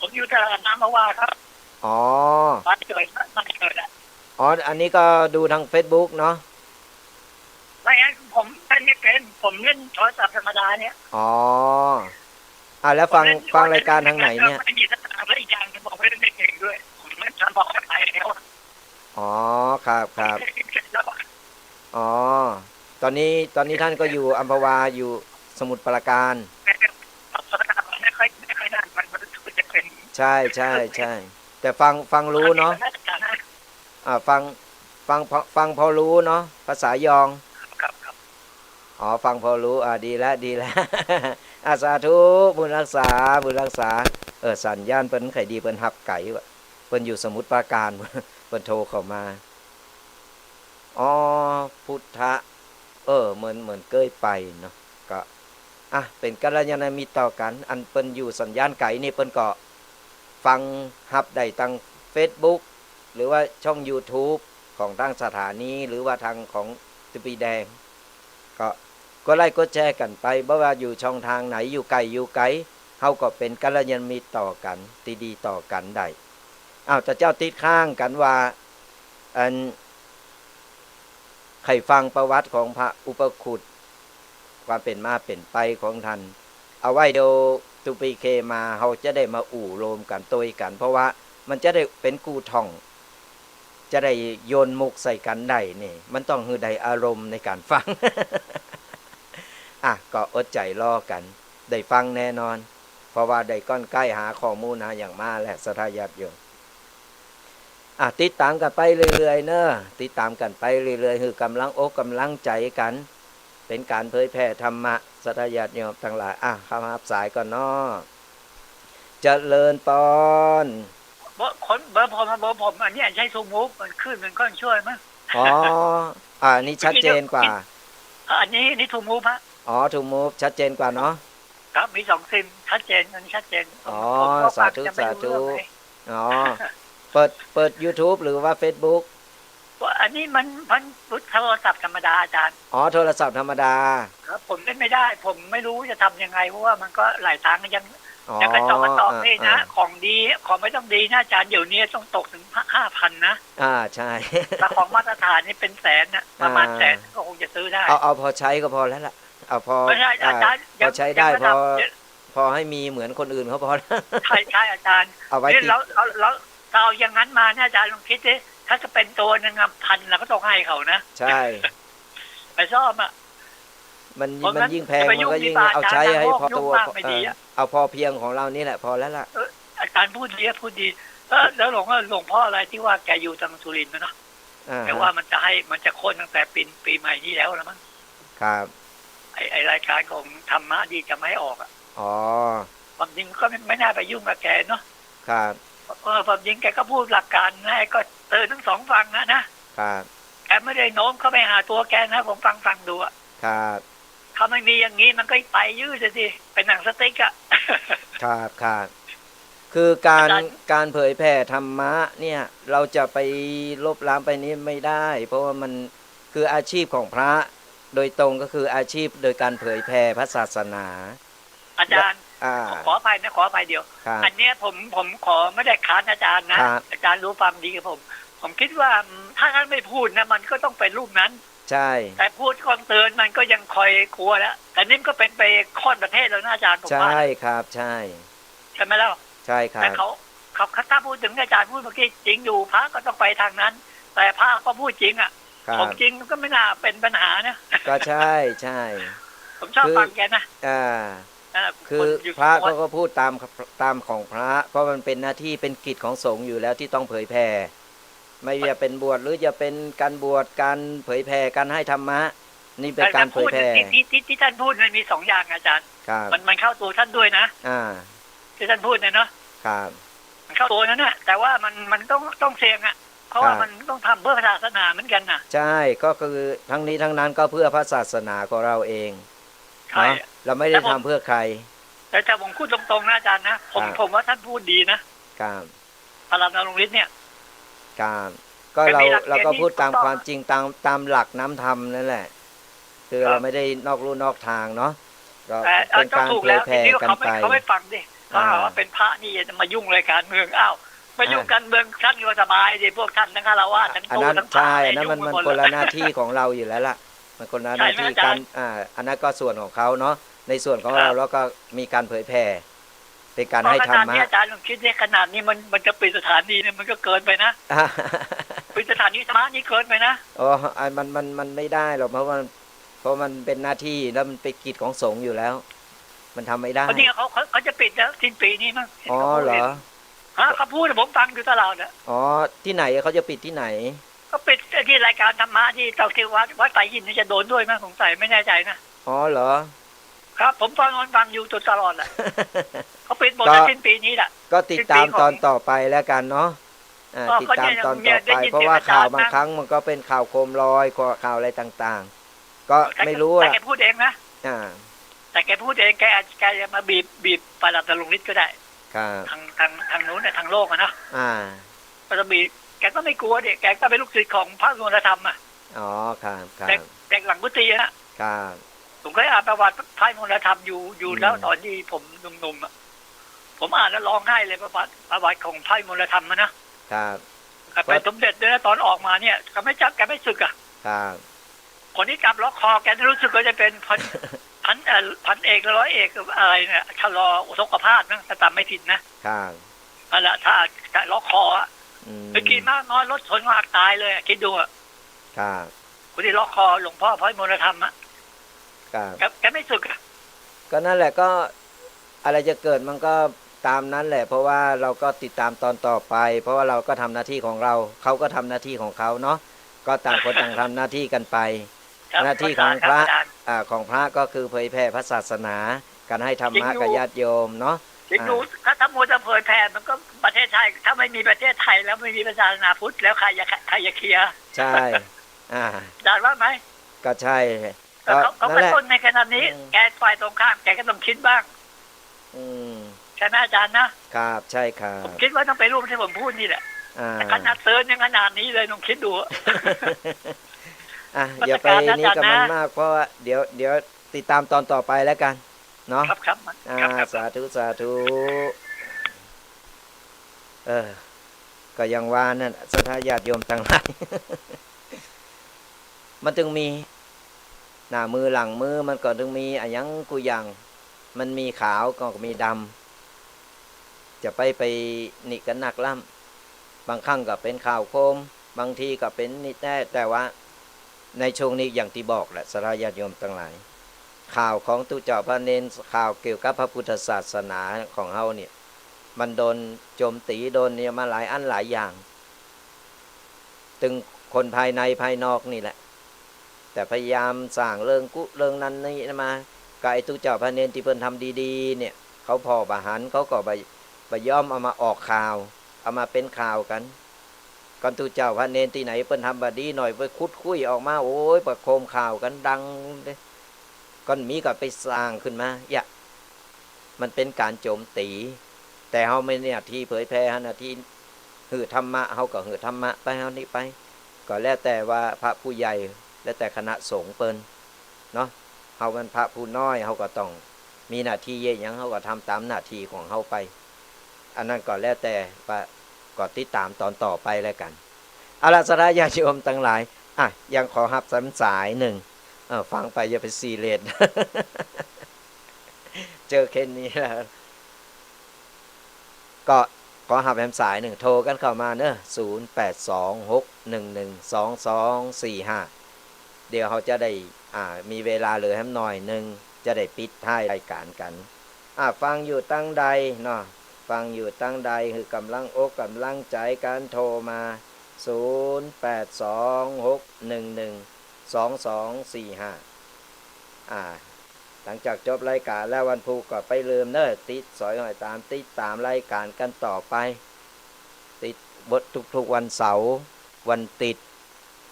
ผมอยู่ที่อัมพวาครับบ้านเกิดอันนี้ก็ดูทาง Facebook เนาะไม่งั้นผมไม่เป็นผมเล่นโทรศัพท์ธรรมดาเนี่ยแล้วฟังรายการทางไหนเนี่ยไม่มีสถานะอีกอย่างจะบอกไม่ได้เก่งด้วยผมไม่ฉันบอกไม่ไปแล้วครับตอนนี้ท่านก็อยู่อัมพวาอยู่สมุทรปราการไม่ค่อยนั่นมันจะเป็น ใช่ใช่ใช่แต่ฟังรู้เนาะฟังพอรู้เนาะภาษายองครับครับอ๋อฟังพอรู้ดีแล้วดีแล้ว สาธุบุญรักษาบุญรักษาสัญญาณเปิ้นไข่ดีเปิ้นหับไก่วะเปิ้นอยู่สมุทรปราการ เปิ้นโทรเข้ามาอ๋อพุทธะเหมือนเกยไปเนาะก็เป็นกัลยาณมิตรต่อกันอันเปิ้นอยู่สัญญาณไก่นี่เปิ้นก็ฟังฮับได้ตั้ง Facebook หรือว่าช่อง YouTube ของทางสถานีหรือว่าทางของตุปีแดงก็ไล่ก็แชร์กันไปบ่ว่าอยู่ช่องทางไหนอยู่ไกลอยู่ไกลเฮาก็เป็นกัลยาณมิตรต่อกันดีๆต่อกันได้แต่เจ้าติดข้างกันว่าอันใครฟังประวัติของพระอุปคุตความเป็นมาเป็นไปของท่านเอาไว้เดี๋ยวตุปีเคมาเฮาจะได้มาอู่โรมกันโตยกันเพราะว่ามันจะได้เป็นกูท่องจะได้โยนมุกใส่กันได้นี่มันต้องฮือใดอารมณ์ในการฟัง ก็อดใจรอกันได้ฟังแน่นอนเพราะว่าได้ก้อนใกล้หาข้อมูลหาอย่างมาและสัทยาติโยมติดตามกันไปเรื่อยๆเนอะติดตามกันไปเรื่อยๆคือกำลังอกกำลังใจกันเป็นการเผยแผ่ธรรมะสัทยาติโยมทั้งหลายเข้ามารับสายก่อนเนาะเจริญปอนเบอร์ผมอันนี้ใช้ซูมูฟมันขึ้นมันก็ช่วยมั้งนี่ชัดเจนกว่าอันนี้ทูมูฟฮะทูมูฟชัดเจนกว่าเนาะครับมี2ซิมชัดเจนอันนี้ชัดเจนสาธุสาธุเปิด YouTube หรือว่า Facebook อันนี้มันโทรศัพท์ธรรมดาอาจารย์โทรศัพท์ธรรมดาครับผมเล่นไม่ได้ผมไม่รู้จะทำยังไงเพราะว่ามันก็หลายทางยังกระจอกนี่นะของดีของไม่ต้องดีนะอาจารย์เดี๋ยวนี้ต้องตกถึง 5,000 นะใช่แต่ของมาตรฐานนี่เป็นแสนนะประมาณแสนก็คงจะซื้อได้เอาพอใช้ก็พอแล้วล่ะเอาพอไม่ใช่อาจารย์พอใช้ได้พอให้มีเหมือนคนอื่นเขาพอแล้วใช่อาจารย์เอาไว้เราอย่างนั้นมาเนี่ยอาจารย์ลองคิดดิถ้าจะเป็นตัวนึง1,000เราก็ต้องให้เขานะใช่ไปซ่อมมันยิ่งแพงมันก็ยิ่งเอาใช้ให้พอตัวเอาพอเพียงของเรานี่แหละพอแล้วล่ะอาจารย์พูดดีแล้วหลวงพ่ออะไรที่ว่าแกอยู่ทางสุรินทร์เนาะแต่ว่ามันจะโค่นตั้งแต่ปีใหม่นี้แล้วละมั้งครับไอรายการของธรรมะดีจะไม่ออกความจริงก็ไม่น่าไปยุ่งกับแกเนาะครับความจริงแกก็พูดหลักการนะก็ทั้งสองฝั่งนะครับแกไม่ได้โน้มเข้าไปหาตัวแกนะผมฟังดูครับถ้าไม่มีอย่างนี้มันก็ไปยืดสิเป็นหนังสติ๊กครับคือการเผยแผ่ธรรมะเนี่ยเราจะไปลบล้างไปนี้ไม่ได้เพราะว่ามันคืออาชีพของพระโดยตรงก็คืออาชีพโดยการเผยแผ่พระศาสนาอาจารย์ขออภัยเดียวอันเนี้ยผมขอไม่ได้ค้านอาจารย์นะอาจารย์รู้ความดีกับผมคิดว่าถ้าท่านไม่พูดนะมันก็ต้องเป็นรูปนั้นใช่แต่พูดก่อนเตือนมันก็ยังคอยกลัวแล้วแต่นี่ก็เป็นไปค่อนประเทศแล้วนะอาจารย์ผมว่าใช่ครับใช่ไหมแล้วใช่ครับแต่เขาถ้าพูดถึงอาจารย์พูดเมื่อกี้จริงอยู่พระก็ต้องไปทางนั้นแต่พระก็พูดจริงผมจริงก็ไม่น่าเป็นปัญหานะก็ใช่ผมชอบฟังแกนะคือพระเขาก็พูดตามของพระเพราะมันเป็นหน้าที่เป็นกิจของสงฆ์อยู่แล้วที่ต้องเผยแผ่ไม่ว่าจะเป็นบวชหรือจะเป็นการบวชการเผยแผ่การให้ธรรมะนี่เป็นการเผยแผ่ที่ท่านพูดมันมี2อย่างอาจารย์มันเข้าตัวท่านด้วยนะที่ท่านพูดเนาะมันเข้าตัวนั้นนะแต่ว่ามันต้องเสี่ยงเพราะว่ามันต้องทำเพื่อศาสนาเหมือนกันนะใช่ก็คือทั้งนี้ทั้งนั้นก็เพื่อพระศาสนาของเราเองเราไม่ได้ทำเพื่อใครแต่ผมพูดตรงๆนะอาจารย์นะผมว่าท่านพูดดีนะครับพระรามนรงฤทธิ์เนี่ยก็เราก็พูดตามความจริงตามหลักน้ำธรรมนั่นแหละคือเราไม่ได้นอกลู่นอกทางเนาะก็เป็นการเผยแผ่กันไปเขาไม่ฟังดิเขาหาว่าเป็นพระนี่จะมายุ่งรายการเมืองมายุ่งกันเมืองท่านก็สบายดิพวกท่านทั้งฆราวาสทั้งตู้ทั้งพระนั่นมันคนละหน้าที่ของเราอยู่แล้วล่ะมันคนละหน้าที่กันอันนั้นก็ส่วนของเขาเนาะในส่วนของเราแล้วก็มีการเผยแผ่เป็นการให้ธรรมะอาจารย์ลองคิดขนาดนี้มันจะปิดสถานีเนี่ยมันก็เกินไปนะปิดสถานีธรรมะนี่เกินไปนะมันไม่ได้หรอกเพราะมันเป็นหน้าที่แล้วมันเป็นกิจของสงฆ์อยู่แล้วมันทำไม่ได้เพราะนี่เขาจะปิดแล้วสิ้นปีนี้มั้งเหรอ เขาพูดผมฟังอยู่ตลอดอ่ะอ๋อที่ไหนเขาจะปิดที่ไหนก็ปิดที่รายการธรรมะที่ตอกที่วัดไตรยินนี่จะโดนด้วยไหมสงสัยไม่แน่ใจนะอ๋อเหรอครับผมฟังอยู่ตลอดแหละเขาปิดหมดแล้วสิ้นปีนี้แหละก็ติดตามตอนต่อไปแล้วกันเนาะติดตามตอนต่อไปเพราะว่าข่าวบางครั้งมันก็เป็นข่าวโคมลอยข่าวอะไรต่างๆก็ไม่รู้แต่แกพูดเองนะแต่แกพูดเองแกจะมาบีบประหลัดนรงฤทธิ์ก็ได้ทางนู้นเนี่ยทางโลกอะเนาะจะบีบแกก็ไม่กลัวเด็กแกก็เป็นลูกศิษย์ของพระสุนทรธรรมอ่ะอ๋อครับเด็กหลังกุฏินะครับผมเคยอ่านประวัติพระสุนทรธรรมอยู่แล้วตอนที่ผมหนุ่มๆอ่ะผมอ่านแล้วร้องไห้เลยประวัติของพระสุนทรธรรมนะครับเป็นสมเด็จด้วยนะตอนออกมาเนี่ยแกไม่สึกอ่ะครับคนที่จับล็อกคอแกรู้สึกว่าจะเป็นพันเอกร้อยเอกอะไรเนี่ยชะลออุทกภาพนะถ้าจำไม่ผิดนะครับนั่นแหละถ้าล็อกคอไปกินมากน้อยรถชนมากตายเลยคิดดูอ่ะครับคนที่ล็อกคอหลวงพ่อพระมรธรรมอ่ะแกไม่สึกอ่ะก็นั่นแหละก็อะไรจะเกิดมันก็ตามนั้นแหละเพราะว่าเราก็ติดตามตอนต่อไปเพราะว่าเราก็ทำหน้าที่ของเราเขาก็ทำหน้าที่ของเขาเนาะก็ต่างคนต่างทำหน้าที่กันไปหน้าที่ของพระก็คือเผยแผ่พระศาสนาการให้ธรรมะกับญาติโยมเนาะจริงดูถ้ามัวจะเผยแผ่มันก็ประเทศไทยถ้าไม่มีประเทศไทยแล้วไม่มีศาสนาพุทธแล้วใครจะเคลียร์ใช่ได้ว่าไหมก็ใช่เขาเป็นต้นในขณะนี้แกฝ่ายตรงข้ามแกก็ต้องคิดบ้างใช่ไหมอาจารย์นะครับใช่ครับผมคิดว่าต้องไปร่วมที่ผมพูดนี่แหละแต่ขนาดเตือนยังขนาดนี้เลยต้องคิดดูอย่าไปนี่กับมันมากเพราะว่าเดี๋ยวติดตามตอนต่อไปแล้วกันเนาะครับสาธุก็ยังว่านั่นสัทธาญาติโยมทั้งหลายมันจึงมีหน้ามือหลังมือมันก็ถึงมีอะยังกูยังมันมีขาวก็มีดำจะไปนี่กันหนักล่ำบางครั้งก็เป็นข่าวโคมบางทีก็เป็นนิดแน่แต่ว่าในช่วงนี้อย่างที่บอกแหละสัทธาญาติโยมทั้งหลายข่าวของตุเจ้าพระเนนข่าวเกี่ยวกับพระพุทธศาสนาของเฮาเนี่ยมันโดนโจมตีโดนเนี่ยมาหลายอันหลายอย่างถึงคนภายในภายนอกนี่แหละแต่พยายามสร้างเรื่องนั้นนี่มาไก่ตุเจ้าพระเนนที่เพิ่นทำดีๆเนี่ยเขาพอบาหันเขาก็ไปย่อมเอามาออกข่าวเอามาเป็นข่าวกันก่อนตุเจ้าพระเนนที่ไหนเพิ่นทำบดีหน่อยไปคุดคุยออกมาโอ้ยประโคมข่าวกันดังก้อนมีก็ไปสร้างขึ้นมามันเป็นการโจมตีแต่เฮาไม่เนี่ยที่เผยแพร่หน้าที่หือธรรมะเฮาก็หือธรรมะไปเฮานี่ไปก็แล้วแต่ว่าพระผู้ใหญ่แล้วแต่คณะสงฆ์เปิ้นเนาะเฮามันพระผู้น้อยเฮาก็ต้องมีหน้าที่เยอะหยังเฮาก็ทำตามหน้าที่ของเฮาไปอันนั้นก็แล้วแต่ก็ติดตามตอนต่อไปแล้วกันอาราสระญาติโยมทั้งหลายยังขอรับสายหนึ่งฟังไปอย่าไปซีเรียส เจอเคนนี้แล้วก็ขอหับแอมสายหนึ่งโทรกันเข้ามาเนอะ0826112245เดี๋ยวเขาจะได้มีเวลาเหลือให้หน่อยนึงจะได้ปิดท้ายรายการกันฟังอยู่ตั้งใดเนาะฟังอยู่ตั้งใดคือกำลังอกกำลังใจการโทรมา0826112245หลังจากจบรายการแล้ววันพุธก็ไปลืมเนอะติดสอยหน่อยติดตามรายการกันต่อไปติดบททุกๆวันเสาร์วันติด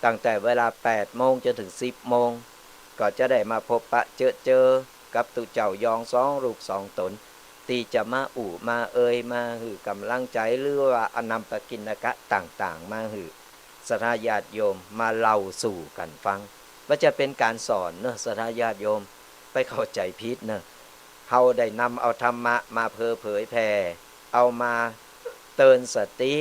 ตั้งแต่เวลา 8 โมงจนถึง 10 โมงก็จะได้มาพบปะเจอกับตุเจ้ายองสองลูกสองตนที่จะมามามาหือกำลังใจหรือว่าอนำปกิณกะต่างๆมาหือสัทธาญาติโยมมาเล่าสู่กันฟังว่าจะเป็นการสอนเนอะสัทธาญาติโยมไปเข้าใจผิดเนอะเฮาได้นำเอาธรรมะมาเผยแผ่เอามาเตือนสติ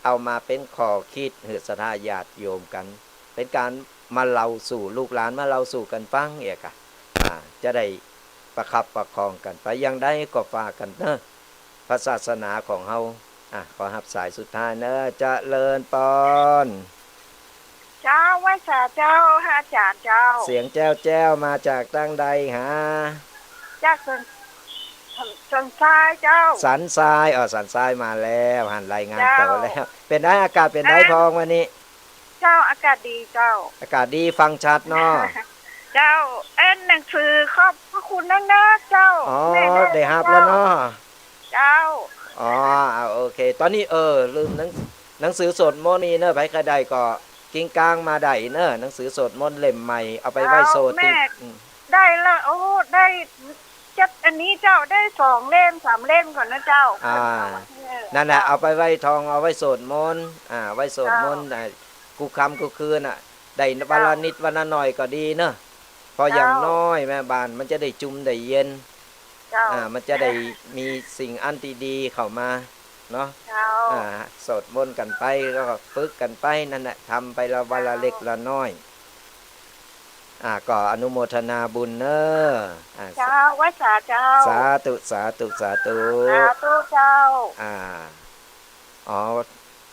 เอามาเป็นข้อคิดให้สัทธาญาติโยมกันเป็นการมาเล่าสู่ลูกหลานมาเล่าสู่กันฟังเอกจะได้ประคับประคองกันไปยังได้ก็ฝากกันเนอะพระศาสนาของเฮาขอรับสายสุดท้ายเนอะเจริญปอนเจ้าว่าสาเจ้าอาจารย์เจ้าเสียงแจ้วมาจากตั้งใดหาจากท สันทรายเจ้าสันทรายสันทรายมาแล้วหันรายงานต่อแล้วเป็นได้อากาศเป็นได้พองวันนี้เจ้าอากาศดีเจ้าอากาศดีฟังชัดเนาะเจ้าหนังสือขอบพระคุณนะเจ้าได้ฮับแล้วเนาะเจ้าโอเคตอนนี้ลืมหนังสือสวดมนต์มีเนอะไปใครใดก็กิ้งกลางมาได้เนอะหนังสือสวดมนต์เล่มใหม่เอาไปไว้โซติได้แล้วได้จัดอันนี้เจ้าได้2 เล่ม 3 เล่มก่อนนะเจ้านั่นแหละเอาไปไว้ทองเอาไว้สวดมนต์ไว้สวดมนต์กูคำกูคืนได้วันละนิดวันละหน่อยก็ดีเนอะพออย่างน้อยแม่บ้านมันจะได้จุ่มได้เย็นมันจะได้มีสิ่งอันดีๆเข้ามาเนาะสวดมนต์กันไปแล้วก็ฝึกกันไปนั่นแหละทำไปละวันละเล็กละน้อยก็อนุโมทนาบุญเนอะเจ้าไว้เจ้าสาธุสาธุสาธุสาธุเจ้า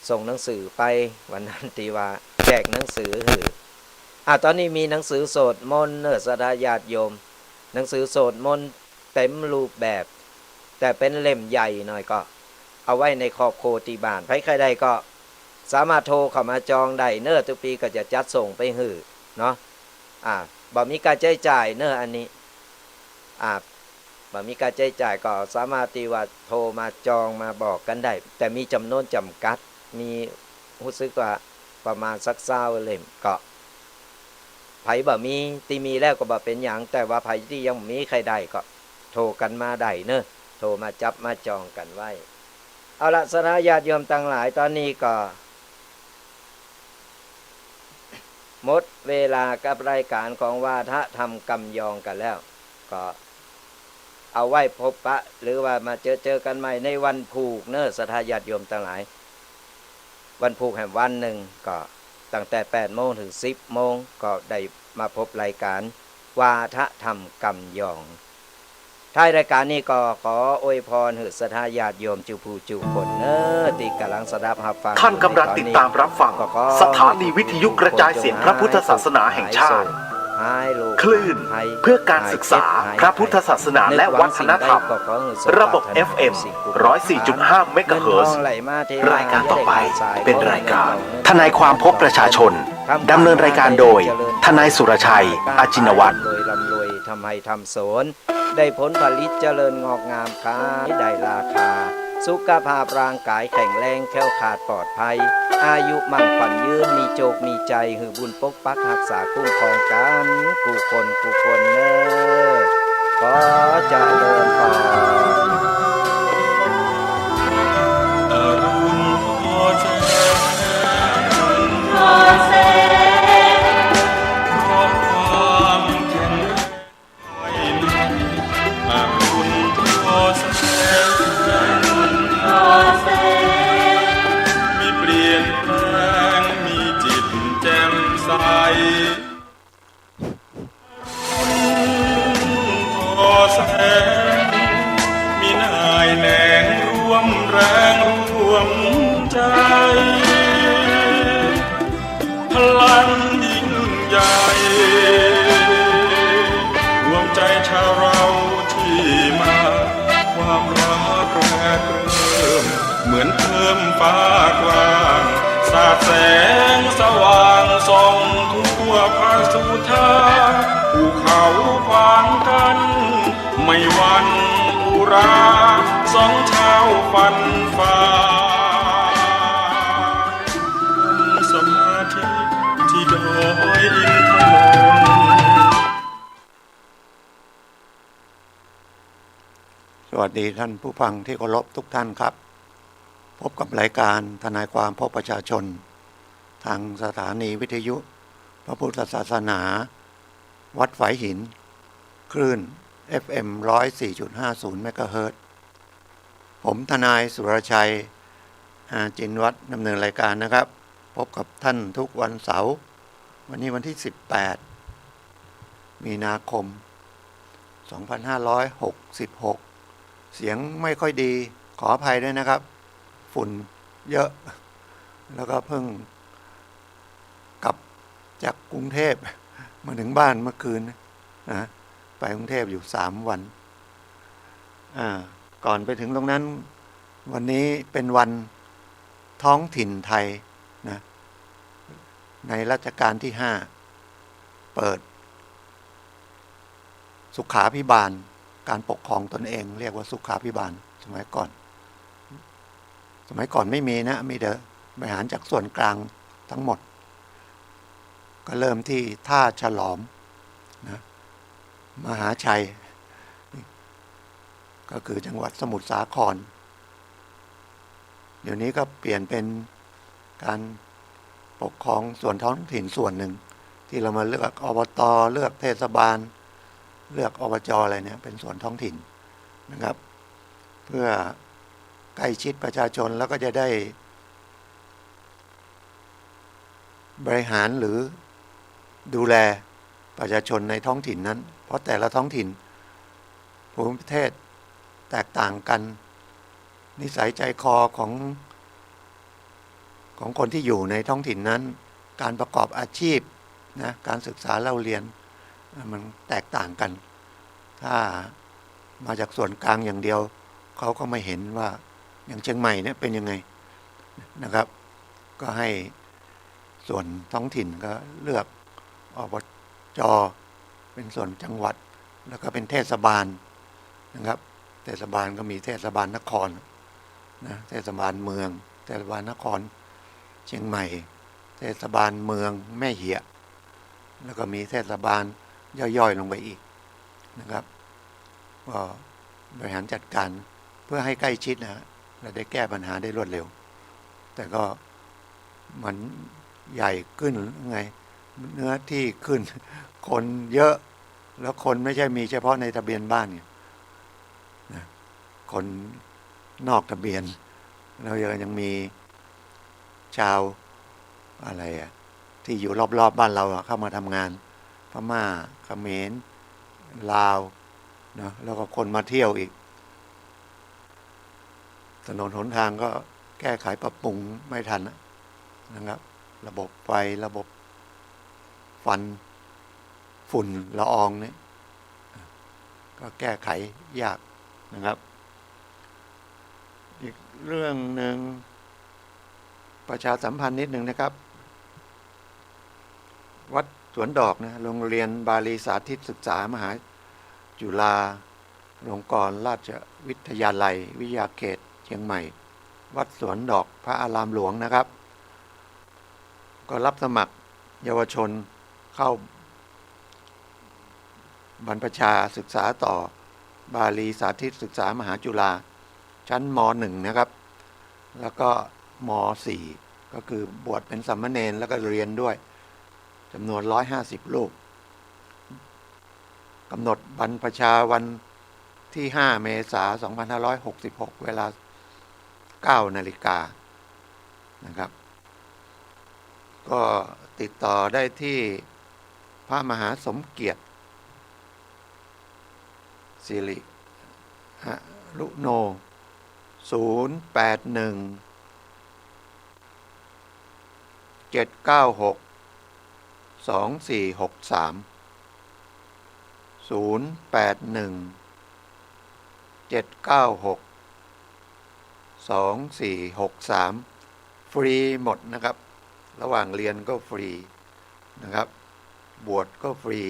ส่งหนังสือไปวันนั้นตีว่าแจกหนังสือตอนนี้มีหนังสือโสดมนต์สดาญาติโยมหนังสือโสดมนต์เต็มรูปแบบแต่เป็นเล่มใหญ่หน่อยก็เอาไว้ในครอบโคติบานใครใดก็สามารถโทรเข้ามาจองได้เนอะทุกปีก็จะจัดส่งไปหื้อเนาะบ่มีการใช้จ่ายเนอะอันนี้บ่มีการใช้จ่ายก็สามารถที่ว่าโทรมาจองมาบอกกันได้แต่มีจำนวนจำกัดมีรู้สึกว่าประมาณสัก20เล่มก็ไผบ่มีตีมีแล้วก็บ่เป็นหยังแต่ว่าไผที่ยังมีใครได้ก็โทรกันมาได้เนอะโทรมาจับมาจองกันไว้เอาละสาธารณญาติโยมทั้งหลายตอนนี้ก็หมดเวลากับรายการของวาทะธรรมกำยองกันแล้วก็เอาไว้พบปะหรือว่ามาเจอกันใหม่ในวันผูกเนอะสาธารณญาติโยมทั้งหลายวันผูกแห่งวันหนึ่งก็ตั้งแต่8 โมงถึง10 โมงก็ได้มาพบรายการวาทะธรรมกำยองท้ายรายการนี้ก็ขออวยพรให้ศรัทธาญาติโยมจุผู้จุคนเนอที่กำลังสดับรับฟังท่านกำลังติดตามรับฟังสถานีวิทยุกระจายเสียงพระพุทธศาสนาแห่งชาติคลื่นเพื่อการศึกษาพระพุทธศาสนาและวัฒนธรรมระบบ FM 104.5 เมกะเฮิรตซ์รายการต่อไปเป็นรายการทนายความพบประชาชนดำเนินรายการโดยทนายสุรชัยอาจินวัตรทำให้ทำสวนได้ผลผลิตเจริญงอกงามขายได้ราคาสุขภาพร่างกายแข็งแรงแข็งขาดปลอดภัยอายุมั่นขวัญยืนมีโชคมีใจหือบุญปกปักรักษาคุ้มครองกันกูคนเนอขอเจริญพรอรุณโอเสมีนายแหน่งร่วมแรงร่วมใจพลังยิ่งใหญ่รวมใจชาวเราที่มาความรักแรกเริ่มเหมือนเพิ่มฟ้ากว้างสาดแสงสว่างส่องทั่วภาคสุธาภูเขาขวางกันไม่หวั่นอุราสองชาวฟันฝ่าสมาธิที่ดอยอินทนนท์สวัสดีท่านผู้ฟังที่เคารพทุกท่านครับพบกับรายการทนายความพบประชาชนทางสถานีวิทยุพระพุทธศาสนาวัดฝายหินคลื่น FM 104.50 เมกะเฮิรตซ์ผมทนายสุรชัยอาจินวัฒน์ดำเนินรายการนะครับพบกับท่านทุกวันเสาร์วันนี้วันที่18 มีนาคม 2566 เสียงไม่ค่อยดีขออภัยด้วยนะครับฝุ่นเยอะแล้วก็เพิ่งกลับจากกรุงเทพมาถึงบ้านเมื่อคืนนะไปกรุงเทพอยู่3 วัน ก่อนไปถึงตรงนั้นวันนี้เป็นวันท้องถิ่นไทยนะในรัชกาลที่5เปิดสุขาภิบาลการปกครองตนเองเรียกว่าสุขาภิบาลสมัยก่อนไม่มีนะมีแต่บริหารจากส่วนกลางทั้งหมดก็เริ่มที่ท่าฉลอมนะมหาชัยก็คือจังหวัดสมุทรสาครเดี๋ยวนี้ก็เปลี่ยนเป็นการปกครองส่วนท้องถิ่นส่วนหนึ่งที่เรามาเลือกอบต.เลือกเทศบาลเลือกอบจ.อะไรเนี่ยเป็นส่วนท้องถิ่นนะครับเพื่อใกล้ชิดประชาชนแล้วก็จะได้บริหารหรือดูแลประชาชนในท้องถิ่นนั้นเพราะแต่ละท้องถิ่นภูมิประเทศแตกต่างกันนิสัยใจคอของคนที่อยู่ในท้องถิ่นนั้นการประกอบอาชีพนะการศึกษาเล่าเรียนมันแตกต่างกันถ้ามาจากส่วนกลางอย่างเดียวเขาก็ไม่เห็นว่าอย่างเชียงใหม่เนี่ยเป็นยังไงนะครับก็ให้ส่วนท้องถิ่นก็เลือกอบจ.เป็นส่วนจังหวัดแล้วก็เป็นเทศบาลนะครับเทศบาลก็มีเทศบาลนครนะเทศบาลเมืองเทศบาลนครเชียงใหม่เทศบาลเมืองแม่เหี่ยแล้วก็มีเทศบาลย่อยๆลงไปอีกนะครับก็บริหารจัดการเพื่อให้ใกล้ชิดนะเราได้แก้ปัญหาได้รวดเร็วแต่ก็มันใหญ่ขึ้นไงเนื้อที่ขึ้นคนเยอะแล้วคนไม่ใช่มีเฉพาะในทะเบียนบ้านไงนะคนนอกทะเบียนเรายังมีชาวอะไรที่อยู่รอบๆบ้านเราเข้ามาทำงานพม่าเขมรลาวนะแล้วก็คนมาเที่ยวอีกถนนหนทางก็แก้ไขปรับปรุงไม่ทันนะครับระบบไฟระบบฟันฝุ่นละอองเนี่ยก็แก้ไขยากนะครับอีกเรื่องหนึ่งประชาสัมพันธ์นิดหนึ่งนะครับวัดสวนดอกนะโรงเรียนบาลีสาธิตศึกษามหาจุฬาลงกรณราชวิทยาลัยวิทยาเขตเชียงใหม่วัดสวนดอกพระอารามหลวงนะครับก็รับสมัครเยาวชนเข้าบรรพชาศึกษาต่อบาลีสาธิตศึกษามหาจุฬาชั้นม.1 นะครับแล้วก็ม.4 ก็คือบวชเป็นสามเณรแล้วก็เรียนด้วยจำนวน150รูปกำหนดบรรพชาวันที่5 เมษายน 2566 เวลา 9 นาฬิกานะครับก็ติดต่อได้ที่พระมหาสมเกียรติสิริลุโน081 796 2463 081 796 2463ฟรีหมดนะครับระหว่างเรียนก็ฟรีนะครับบวชก็ฟรี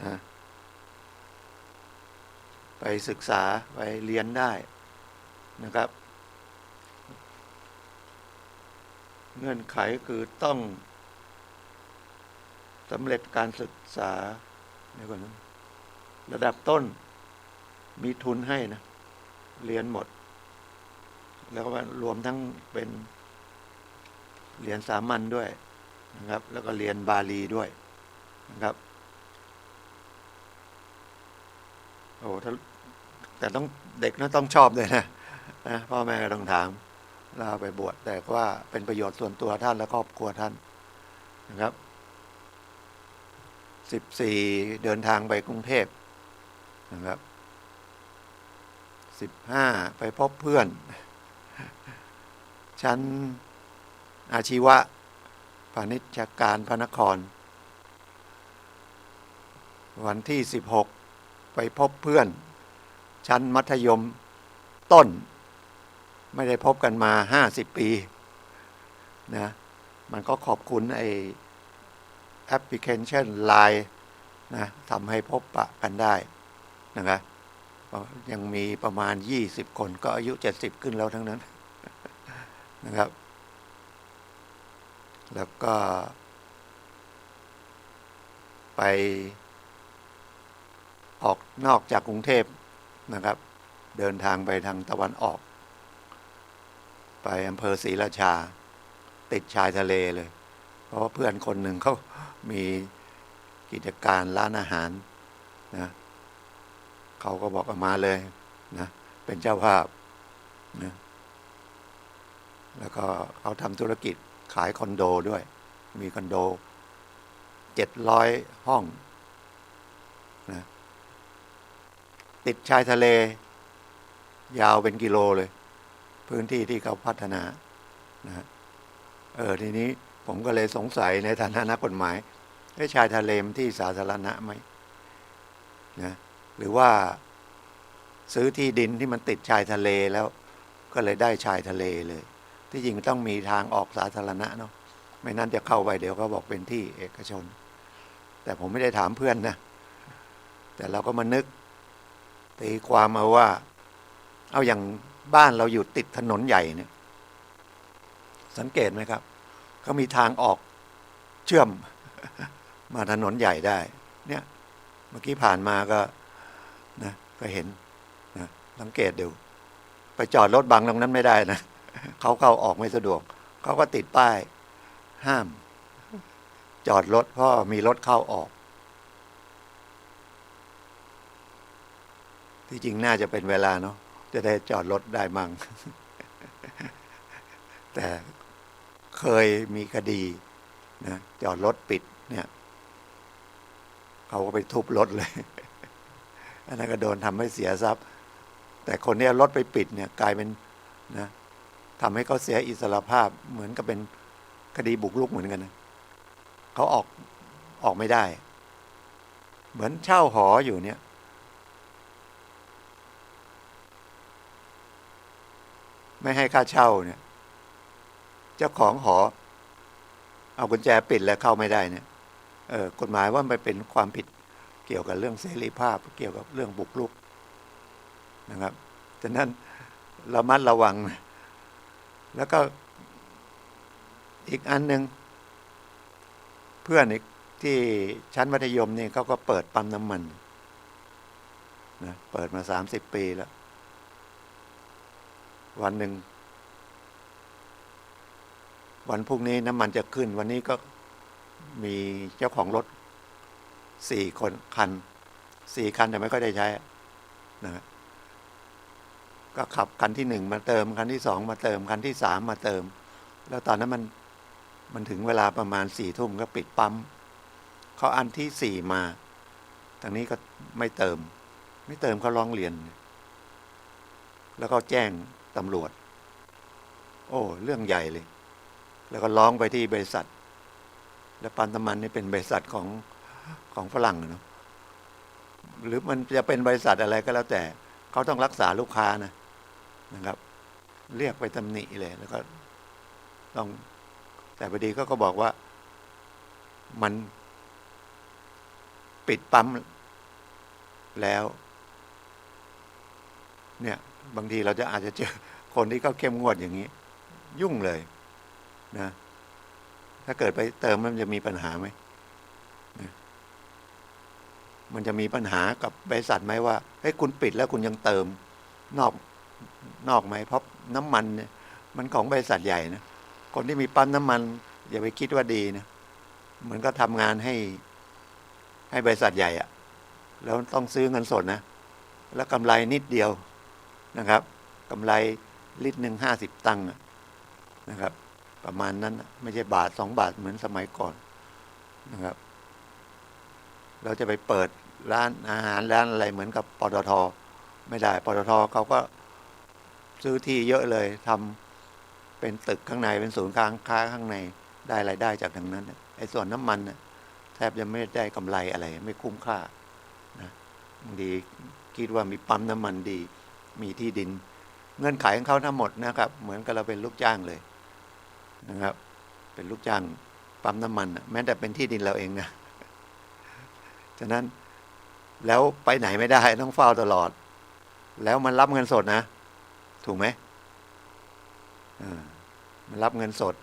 นะไปศึกษาไปเรียนได้นะครับเงื่อนไขคือต้องสำเร็จการศึกษาในคนนั้นระดับต้นมีทุนให้นะเรียนหมดแล้วก็รวมทั้งเป็นเรียนสามัญด้วยนะครับแล้วก็เรียนบาลีด้วยนะครับโอ้แต่ต้องเด็กนะต้องชอบเลยนะพ่อแม่ก็ต้องถามเราไปบวชแต่ว่าเป็นประโยชน์ส่วนตัวท่านและครอบครัวท่านนะครับ14เดินทางไปกรุงเทพนะครับ15ไปพบเพื่อนชั้นอาชีวะพาณิชยการพระนครวันที่16 ไปพบเพื่อนชั้นมัธยมต้นไม่ได้พบกันมา50 ปีนะมันก็ขอบคุณไอ้แอปพลิเคชัน LINE นะทำให้พบปะกันได้นะครับยังมีประมาณ20 คนก็อายุ70ขึ้นแล้วทั้งนั้นนะครับแล้วก็ไปออกนอกจากกรุงเทพนะครับเดินทางไปทางตะวันออกไปอำเภอศรีราชาติดชายทะเลเลยเพราะว่าเพื่อนคนหนึ่งเขามีกิจการร้านอาหารนะเขาก็บอกมาเลยนะเป็นเจ้าภาพนะแล้วก็เขาทำธุรกิจขายคอนโดด้วยมีคอนโด700 ห้องนะติดชายทะเลยาวเป็นกิโลเลยพื้นที่ที่เขาพัฒนานะทีนี้ผมก็เลยสงสัยในฐานะนักกฎหมายชายทะเลที่สาธารณะไหมนะหรือว่าซื้อที่ดินที่มันติดชายทะเลแล้วก็เลยได้ชายทะเลเลยที่จริงต้องมีทางออกสาธารณะเนาะไม่นั้นจะเข้าไปเดี๋ยวก็บอกเป็นที่เอกชนแต่ผมไม่ได้ถามเพื่อนนะแต่เราก็มานึกตีความเอาว่าเอาอย่างบ้านเราอยู่ติดถนนใหญ่เนี่ยสังเกตไหมครับเขามีทางออกเชื่อมมาถนนใหญ่ได้เนี่ยเมื่อกี้ผ่านมาก็นะก็เห็นนะสังเกตดูไปจอดรถบังตรงนั้นไม่ได้นะเขาเข้าออกไม่สะดวกเขาก็ติดป้ายห้ามจอดรถเพราะมีรถเข้าออกที่จริงน่าจะเป็นเวลาเนาะจะได้จอดรถได้มั่ง แต่เคยมีคดีนะจอดรถปิดเนี่ยเขาก็ไปทุบรถเลย อันนั้นก็โดนทำให้เสียทรัพย์แต่คนนี้รถไปปิดเนี่ยกลายเป็นนะทำให้เขาเสียอิสรภาพเหมือนกับเป็นคดีบุกรุกเหมือนกันนะเขาออกไม่ได้เหมือนเช่าหออยู่เนี่ยไม่ให้ค่าเช่าเนี่ยเจ้าของหอเอากุญแจปิดแล้วเข้าไม่ได้เนี่ยกฎหมายว่ามันเป็นความผิดเกี่ยวกับเรื่องเสรีภาพเกี่ยวกับเรื่องบุกรุกนะครับฉะนั้นระมัดระวังแล้วก็อีกอันหนึ่งเพื่อนอีกที่ชั้นมัธยมนี่เขาก็เปิดปั๊มน้ำมันนะเปิดมา30 ปีแล้ววันหนึ่งวันพรุ่งนี้น้ำมันจะขึ้นวันนี้ก็มีเจ้าของรถ4 คันแต่ไม่ค่อยได้ใช้นะก็ขับคันที่1มาเติมคันที่2มาเติมคันที่3มาเติมแล้วตอนนั้นมันถึงเวลาประมาณ4 ทุ่มก็ปิดปั๊มเขาอันที่4มาทางนี้ก็ไม่เติมเขาร้องเรียนแล้วก็แจ้งตำรวจโอ้เรื่องใหญ่เลยแล้วก็ร้องไปที่บริษัทแล้วปั๊มน้ำมันนี่เป็นบริษัทของฝรั่งเนาะหรือมันจะเป็นบริษัทอะไรก็แล้วแต่เขาต้องรักษาลูกค้านะครับเรียกไปตำหนิเลยแล้วก็ต้องแต่พอดีก็บอกว่ามันปิดปั๊มแล้วเนี่ยบางทีเราอาจจะเจอคนที่เขาเข้มงวดอย่างนี้ยุ่งเลยนะถ้าเกิดไปเติมมันจะมีปัญหาไหมนะมันจะมีปัญหากับบริษัทไหมว่าเฮ้ยคุณปิดแล้วคุณยังเติมนอกไหมเพราะน้ำมันเนี่ยมันของบริษัทใหญ่นะคนที่มีปั๊มน้ำมันอย่าไปคิดว่าดีนะเหมือนก็ทำงานให้บริษัทใหญ่อะแล้วต้องซื้อเงินสดนะแล้วกำไรนิดเดียวนะครับกำไรลิตรหนึ่ง50 ตังค์นะครับประมาณนั้นไม่ใช่บาท2 บาทเหมือนสมัยก่อนนะครับเราจะไปเปิดร้านอาหารร้านอะไรเหมือนกับปตท.ไม่ได้ปตท.เขาก็ซื้อที่เยอะเลยทำเป็นตึกข้างในเป็นศูนย์การค้าข้างในได้รายได้จากทางนั้นไอ้ส่วนน้ำมันแทบจะไม่ได้กำไรอะไรไม่คุ้มค่านะ บางทีคิดว่ามีปั๊มน้ำมันดีมีที่ดินเงื่อนไขของเขาทั้งหมดนะครับเหมือนกับเราเป็นลูกจ้างเลยนะครับเป็นลูกจ้างปั๊มน้ำมันแม้แต่เป็นที่ดินเราเองนะฉะนั้นแล้วไปไหนไม่ได้ต้องเฝ้าตลอดแล้วมันรับเงินสดนะถูกไหมมันรับเงินสด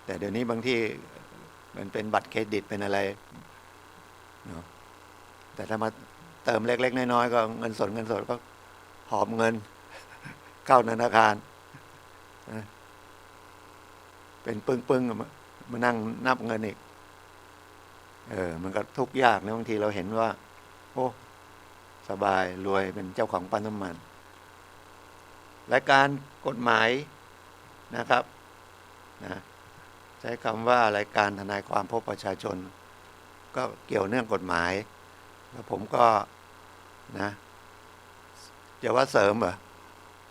แต่เดี๋ยวนี้บางที่มันเป็นบัตรเครดิตเป็นอะไรเนาะแต่ถ้ามาเติมเล็กๆน้อยๆก็เงินสดก็หอบเงินเข้าธนาคารเป็นปึ้งมานั่งนับเงินอีกมันก็ทุกข์ยากนะบางทีเราเห็นว่าโอ้สบายรวยเป็นเจ้าของปั๊มน้ำมันรายการกฎหมายนะครับนะใช้คำว่ารายการทนายความพบประชาชนก็เกี่ยวเนื่องกฎหมายแล้วผมก็นะจะว่าเสริมเหรอ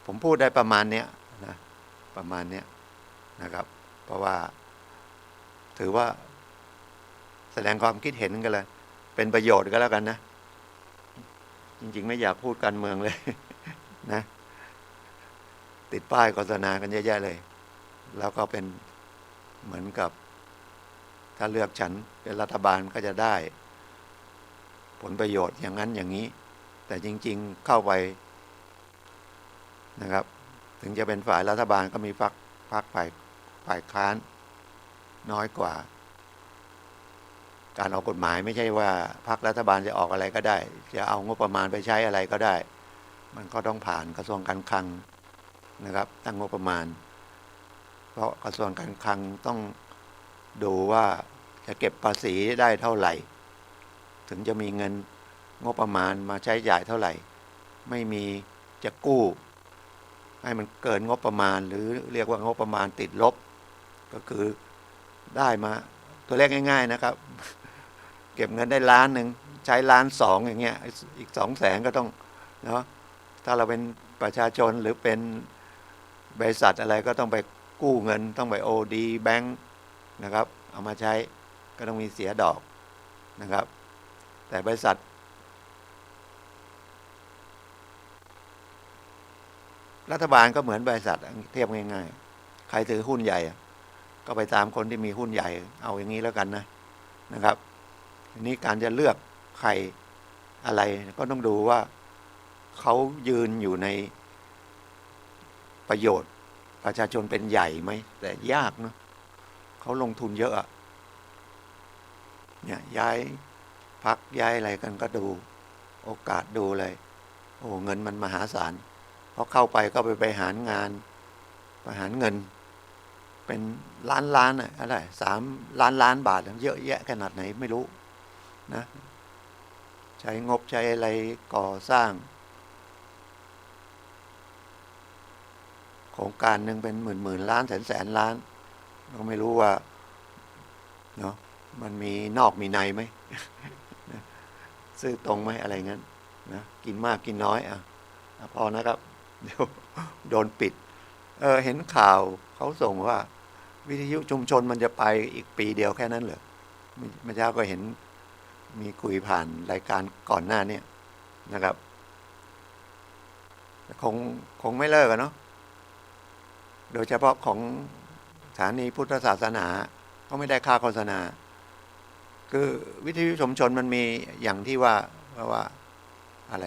ผมพูดได้ประมาณเนี้ยนะประมาณเนี้ยนะครับเพราะว่าถือว่าแสดงความคิดเห็นกันเลยเป็นประโยชน์ก็แล้วกันนะจริงๆไม่อยากพูดการเมืองเลยนะติดป้ายโฆษณากันเยอะแยะเลยแล้วก็เป็นเหมือนกับถ้าเลือกฉันเป็นรัฐบาลก็จะได้ผลประโยชน์อย่างนั้นอย่างนี้แต่จริงๆเข้าไปนะครับถึงจะเป็นฝ่ายรัฐบาลก็มีพรรคฝ่ายค้านน้อยกว่าการออกกฎหมายไม่ใช่ว่าพรรครัฐบาลจะออกอะไรก็ได้จะเอางบประมาณไปใช้อะไรก็ได้มันก็ต้องผ่านกระทรวงการคลังนะครับตั้งงบประมาณเพราะกระทรวงการคลังต้องดูว่าจะเก็บภาษีได้เท่าไหร่ถึงจะมีเงินงบประมาณมาใช้จ่ายเท่าไหร่ไม่มีจะกู้ให้มันเกินงบประมาณหรือเรียกว่างบประมาณติดลบก็คือได้มาตัวเลขง่ายๆนะครับเก็บเงินได้1 ล้านใช้1.2 ล้านอย่างเงี้ยอีก200,000ก็ต้องเนาะถ้าเราเป็นประชาชนหรือเป็นบริษัทอะไรก็ต้องไปกู้เงินต้องไป OD แบงค์นะครับเอามาใช้ก็ต้องมีเสียดอกนะครับแต่บริษัทรัฐบาลก็เหมือนบริษัทเทียบง่ายๆใครถือหุ้นใหญ่ก็ไปตามคนที่มีหุ้นใหญ่เอาอย่างนี้แล้วกันนะครับทีนี้การจะเลือกใครอะไรก็ต้องดูว่าเขายืนอยู่ในประโยชน์ประชาชนเป็นใหญ่ไหมแต่ยากนะเขาลงทุนเยอะเนี่ยย้ายพรรคย้ายอะไรกันก็ดูโอกาสดูเลยโอ้เงินมันมหาศาลพอเข้าไปก็ไปหางานไปหาเงินเป็นล้านอะไร3 ล้านบาทเยอะแยะขนาดไหนไม่รู้นะใช้งบใช้อะไรก่อสร้างโครงการหนึ่งเป็นหมื่นล้านแสนล้านเราไม่รู้ว่าเนาะมันมีนอกมีในไหม ซื้อตรงไหมอะไรงั้นนะกินมากกินน้อยพอนะครับเดี๋ยวโดนปิดเห็นข่าวเขาส่งว่าวิทยุชุมชนมันจะไปอีกปีเดียวแค่นั้นเหรอเมื่อเช้าก็เห็นมีคุยผ่านรายการก่อนหน้านี้นะครับคงไม่เลิกเนาะโดยเฉพาะของสถานีพุทธศาสนาก็ไม่ได้ค่าโฆษณาคือวิทยุชุมชนมันมีอย่างที่ว่าอะไร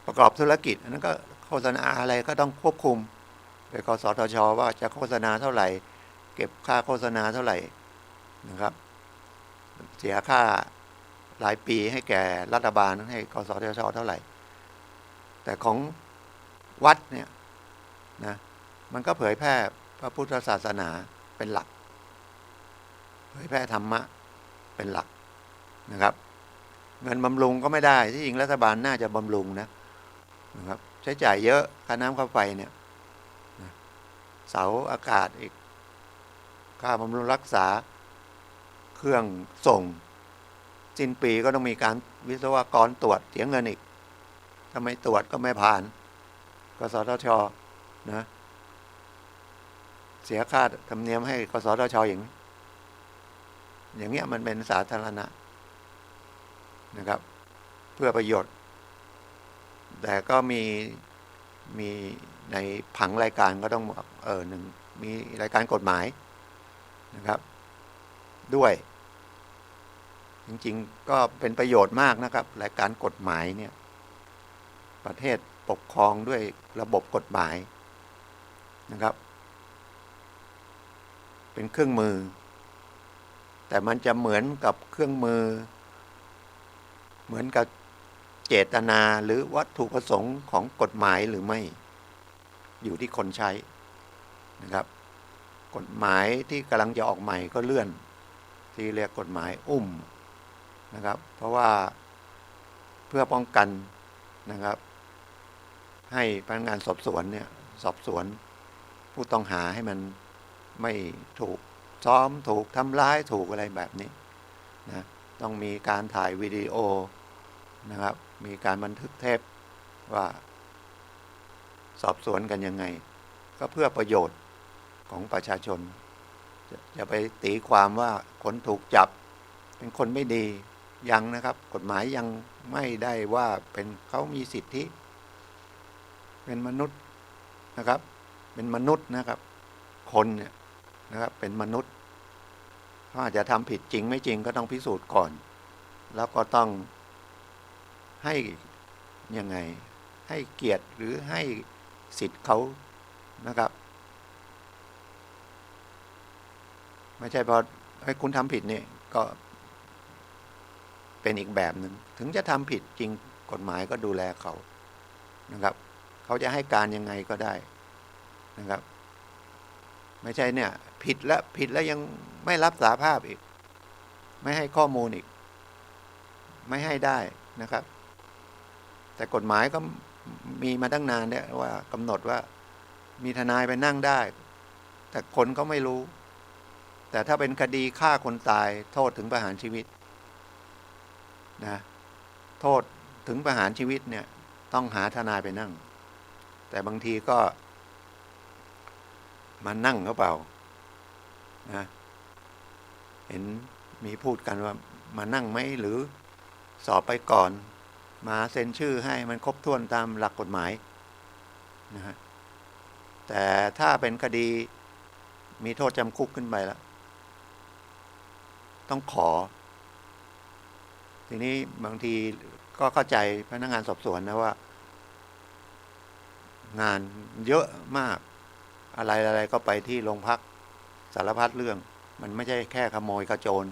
ประกอบธุรกิจอันนั้นก็โฆษณาอะไรก็ต้องควบคุมโดยกสทช.ว่าจะโฆษณาเท่าไหร่เก็บค่าโฆษณาเท่าไหร่นะครับเสียค่ารายปีให้แก่รัฐบาลให้กสทช.เท่าไหร่แต่ของวัดเนี่ยนะมันก็เผยแพร่พระพุทธศาสนาเป็นหลักเผยแพร่ธรรมะเป็นหลักนะครับเงินบำรุงก็ไม่ได้ที่จริงรัฐบาลน่าจะบำรุงนะครับใช้จ่ายเยอะค่าน้ำค่าไฟเนี่ยเสาอากาศอีกค่าบำรุงรักษาเครื่องส่งสิ้นปีก็ต้องมีการวิศวกรตรวจเสียเงินอีกถ้าไม่ตรวจก็ไม่ผ่านกสทช.นะเสียค่าธรรมเนียมให้กสทช.อย่างเงี้ยมันเป็นสาธารณะนะครับ เพื่อประโยชน์แต่ก็มีในผังรายการก็ต้องหนึ่งมีรายการกฎหมายนะครับด้วยจริงๆก็เป็นประโยชน์มากนะครับรายการกฎหมายเนี่ยประเทศปกครองด้วยระบบกฎหมายนะครับเป็นเครื่องมือแต่มันจะเหมือนกับเครื่องมือเหมือนกับเจตนาหรือวัตถุประสงค์ของกฎหมายหรือไม่อยู่ที่คนใช้นะครับกฎหมายที่กำลังจะออกใหม่ก็เลื่อนที่เรียกกฎหมายอุ้มนะครับเพราะว่าเพื่อป้องกันนะครับให้พนักงานสอบสวนเนี่ยสอบสวนผู้ต้องหาให้มันไม่ถูกซ้อมถูกทำร้ายถูกอะไรแบบนี้นะต้องมีการถ่ายวิดีโอนะครับมีการบันทึกเทปว่าสอบสวนกันยังไงก็เพื่อประโยชน์ของประชาชนจะไปตีความว่าคนถูกจับเป็นคนไม่ดียังนะครับกฎหมายยังไม่ได้ว่าเป็นเขามีสิทธิเป็นมนุษย์นะครับเป็นมนุษย์นะครับคนเนี่ยนะครับเป็นมนุษย์เขาอาจจะทำผิดจริงไม่จริงก็ต้องพิสูจน์ก่อนแล้วก็ต้องให้ยังไงให้เกียรติหรือให้สิทธิ์เขานะครับไม่ใช่พอให้คุณทำผิดเนี่ยก็เป็นอีกแบบหนึ่งถึงจะทำผิดจริงกฎหมายก็ดูแลเขานะครับเขาจะให้การยังไงก็ได้นะครับไม่ใช่เนี่ยผิดแล้วยังไม่รับสารภาพอีกไม่ให้ข้อมูลอีกไม่ให้ได้นะครับแต่กฎหมายก็มีมาตั้งนานเนี่ยว่ากำหนดว่ามีทนายไปนั่งได้แต่คนก็ไม่รู้แต่ถ้าเป็นคดีฆ่าคนตายโทษถึงประหารชีวิตนะโทษถึงประหารชีวิตเนี่ยต้องหาทนายไปนั่งแต่บางทีก็มานั่งก็เปล่านะเห็นมีพูดกันว่ามานั่งไหมหรือสอบไปก่อนมาเซ็นชื่อให้มันครบถ้วนตามหลักกฎหมายนะฮะแต่ถ้าเป็นคดีมีโทษจำคุกขึ้นไปแล้วต้องขอทีนี้บางทีก็เข้าใจพนักงานสอบสวนนะว่างานเยอะมากอะไรก็ไปที่โรงพักสารพัดเรื่องมันไม่ใช่แค่ขโมยกระโจน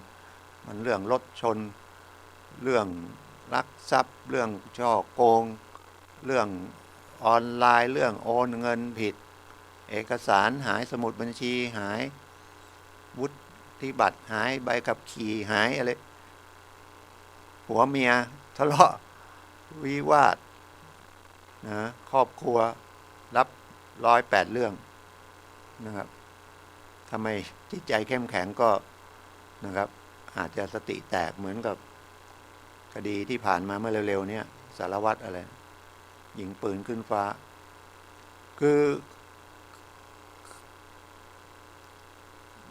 มันเรื่องรถชนเรื่องลักทรัพย์เรื่องช่อโกงเรื่องออนไลน์เรื่องโอนเงินผิดเอกสารหายสมุดบัญชีหายวุฒิบัตรหายใบขับขี่หายอะไรผัวเมียทะเลาะวิวาทนะครอบครัวรับ108เรื่องนะครับทำไมจิตใจเข้มแข็งก็นะครับอาจจะสติแตกเหมือนกับคดีที่ผ่านมาเมื่อเร็วๆนี้สารวัตรอะไรยิงปืนขึ้นฟ้าคือ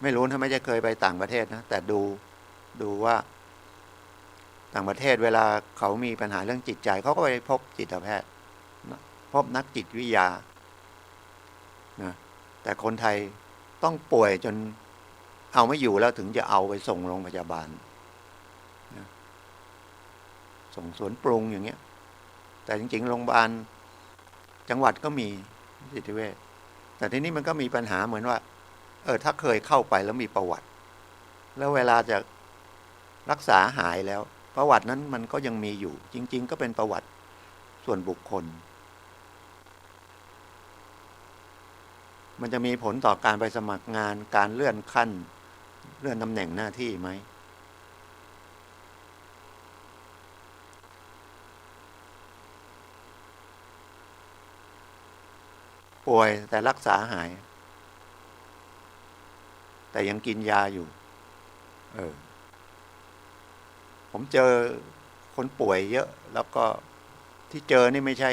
ไม่รู้ถ้าไม่จะเคยไปต่างประเทศนะแต่ดูว่าต่างประเทศเวลาเขามีปัญหาเรื่องจิตใจเขาก็ไปพบจิตแพทย์พบนักจิตวิทยานะแต่คนไทยต้องป่วยจนเอาไม่อยู่แล้วถึงจะเอาไปส่งโรงพยาบาลนะส่งสวนปรุงอย่างเงี้ยแต่จริงๆโรงพยาบาลจังหวัดก็มีจิตเวชแต่ทีนี้มันก็มีปัญหาเหมือนว่าถ้าเคยเข้าไปแล้วมีประวัติแล้วเวลาจะรักษาหายแล้วประวัตินั้นมันก็ยังมีอยู่จริงๆก็เป็นประวัติส่วนบุคคลมันจะมีผลต่อการไปสมัครงานการเลื่อนขั้นเลื่อนตำแหน่งหน้าที่ไหมป่วยแต่รักษาหายแต่ยังกินยาอยู่ผมเจอคนป่วยเยอะแล้วก็ที่เจอนี่ไม่ใช่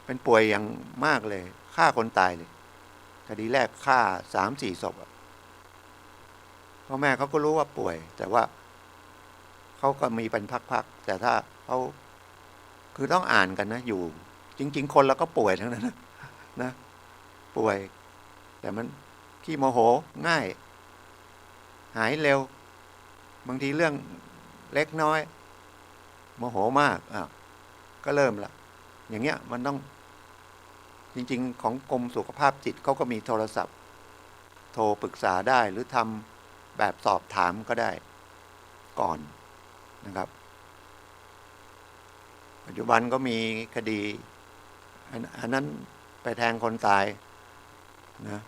เป็นป่วยอย่างมากเลยฆ่าคนตายเลยคดีแรกฆ่า3-4 ศพพ่อแม่เขาก็รู้ว่าป่วยแต่ว่าเขา เขาก็มีเป็นพักๆแต่ถ้าเขาคือต้องอ่านกันนะอยู่จริงๆคนเราก็ป่วยทั้งนั้นนะป่วยแต่มันขี้โมโหง่ายหายเร็วบางทีเรื่องเล็กน้อยโมโหมากก็เริ่มละอย่างเงี้ยมันต้องจริงๆของกรมสุขภาพจิตเขาก็มีโทรศัพท์โทรปรึกษาได้หรือทำแบบสอบถามก็ได้ก่อนนะครับปัจจุบันก็มีคดีอันนั้นไปแทงคนตายนะ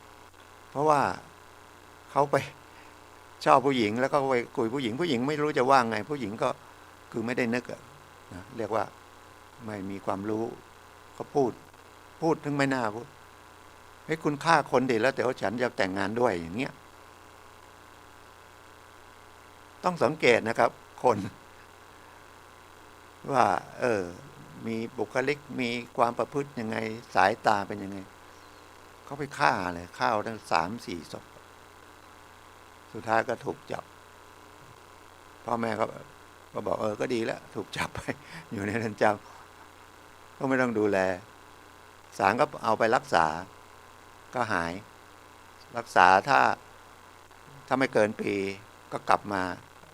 เพราะว่าเขาไปชอบผู้หญิงแล้วก็ไปคุยผู้หญิงไม่รู้จะว่าไงผู้หญิงก็คือไม่ได้นึกนะเรียกว่าไม่มีความรู้เขาพูดถึงไม่น่าพูดให้คุณฆ่าคนดีแล้วแต่ว่าฉันจะแต่งงานด้วยอย่างเงี้ยต้องสังเกตนะครับคนว่ามีบุคลิกมีความประพฤติยังไงสายตาเป็นยังไงเขาไปฆ่าเลยฆ่าตั้ง3-4 ศพสุดท้ายก็ถูกจับพ่อแม่ก็บอกก็ดีแล้วถูกจับไปอยู่ในเรือนจำก็ไม่ต้องดูแลศาลก็เอาไปรักษาก็หายรักษาถ้าไม่เกินปีก็กลับมา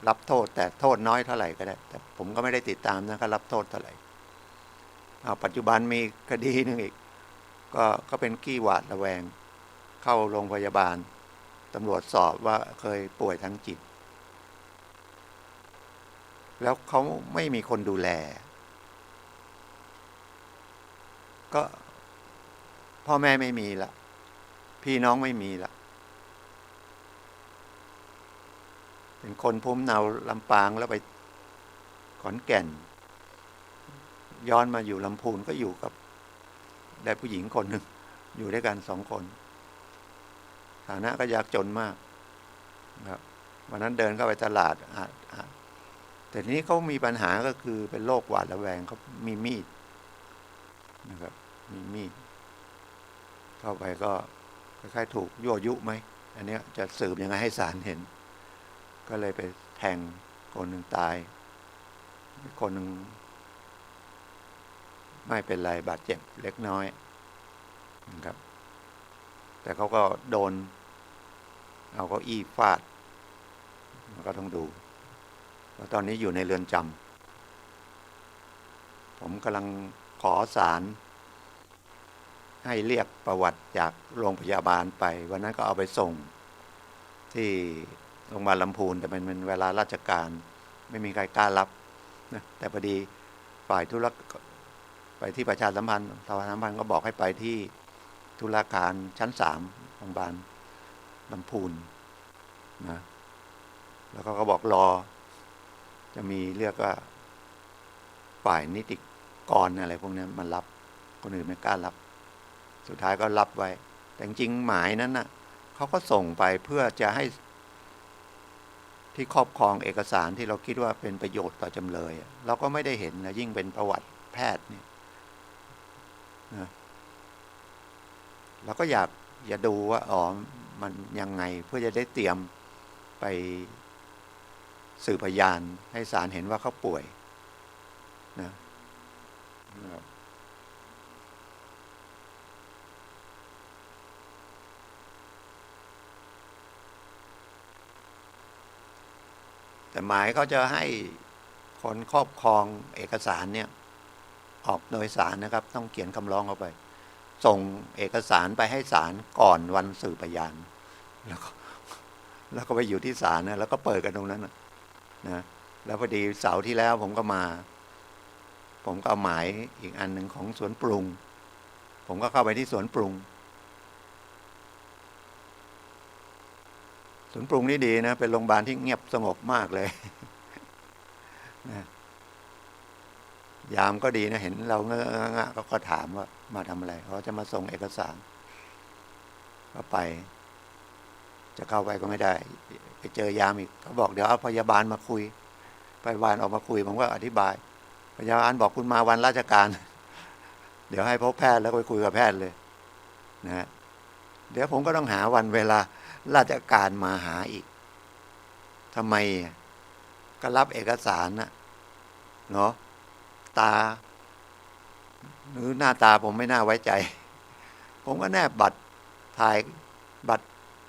รับโทษแต่โทษน้อยเท่าไหร่ก็ได้แต่ผมก็ไม่ได้ติดตามนะก็รับโทษเท่าไหร่ปัจจุบันมีคดีหนึ่งอีกก็เป็นขี้หวาดระแวงเข้าโรงพยาบาลตำรวจสอบว่าเคยป่วยทางจิตแล้วเขาไม่มีคนดูแลก็พ่อแม่ไม่มีละพี่น้องไม่มีละเป็นคนภูมิเนาลำปางแล้วไปขอนแก่นย้อนมาอยู่ลำพูนก็อยู่กับได้ผู้หญิงคนหนึ่งอยู่ด้วยกัน2 คนฐานะก็ยากจนมากครับวันนั้นเดินเข้าไปตลาดแต่ทีนี้เขามีปัญหาก็คือเป็นโรคหวาดระแวงเขามีมีดนะครับมีมีดเข้าไปก็คล้ายๆถูกยั่วยุไหมอันนี้จะสืบยังไงให้ศาลเห็นก็เลยไปแทงคนหนึ่งตายคนหนึ่งไม่เป็นไรบาดเจ็บเล็กน้อยนะครับแต่เขาก็โดนเอาเก้าอี้ฟาดก็ต้องดูแล้วตอนนี้อยู่ในเรือนจำผมกำลังขอศาลให้เรียกประวัติจากโรงพยาบาลไปวันนั้นก็เอาไปส่งที่โรงพยาบาลลำพูนแต่มันเป็นเวลาราชการไม่มีใครกล้ารับนะแต่พอดีฝ่ายธุรการไปที่ประชาสัมพันธ์ก็บอกให้ไปที่ธุรการชั้น3โรงพยาบาลลำพูนนะแล้วก็บอกรอจะมีเรียกว่าฝ่ายนิติกรอะไรพวกนี้มันรับคนอื่นไม่กล้ารับสุดท้ายก็รับไว้แต่จริงๆหมายนั้นน่ะเขาก็ส่งไปเพื่อจะให้ที่ครอบครองเอกสารที่เราคิดว่าเป็นประโยชน์ต่อจำเลยเราก็ไม่ได้เห็นนะยิ่งเป็นประวัติแพทย์เนี่ยนะเราก็อยากดูว่ามันยังไงเพื่อจะได้เตรียมไปสืบพยานให้ศาลเห็นว่าเขาป่วยนะแต่หมายเขาจะให้คนครอบครองเอกสารเนี่ยออกโดยศาลนะครับต้องเขียนคำร้องเข้าไปส่งเอกสารไปให้ศาลก่อนวันสืบพยานแล้วก็ไปอยู่ที่ศาลนะแล้วก็เปิดกันตรงนั้นนะแล้วพอดีเสาร์ที่แล้วผมก็เอาหมายอีกอันหนึ่งของสวนปรุงผมก็เข้าไปที่สวนปรุงนี่ดีนะเป็นโรงพยาบาลที่เงียบสงบมากเลยนะยามก็ดีนะเห็นเราเงอะก็ถามว่ามาทำอะไรเขาจะมาส่งเอกสารก็ไปจะเข้าไปก็ไม่ได้ไปเจอยามอีกเขาบอกเดี๋ยวเอาพยาบาลมาคุยพยาบาลออกมาคุยผมก็อธิบายพยาบาลบอกคุณมาวันราชการเดี๋ยวให้พบแพทย์แล้วไปคุยกับแพทย์เลยนะเดี๋ยวผมก็ต้องหาวันเวลาราชการมาหาอีกทำไม ก็รับเอกสารนะเนาะตาหรือหน้าตาผมไม่น่าไว้ใจผมก็แนบบัตรถ่ายบัตร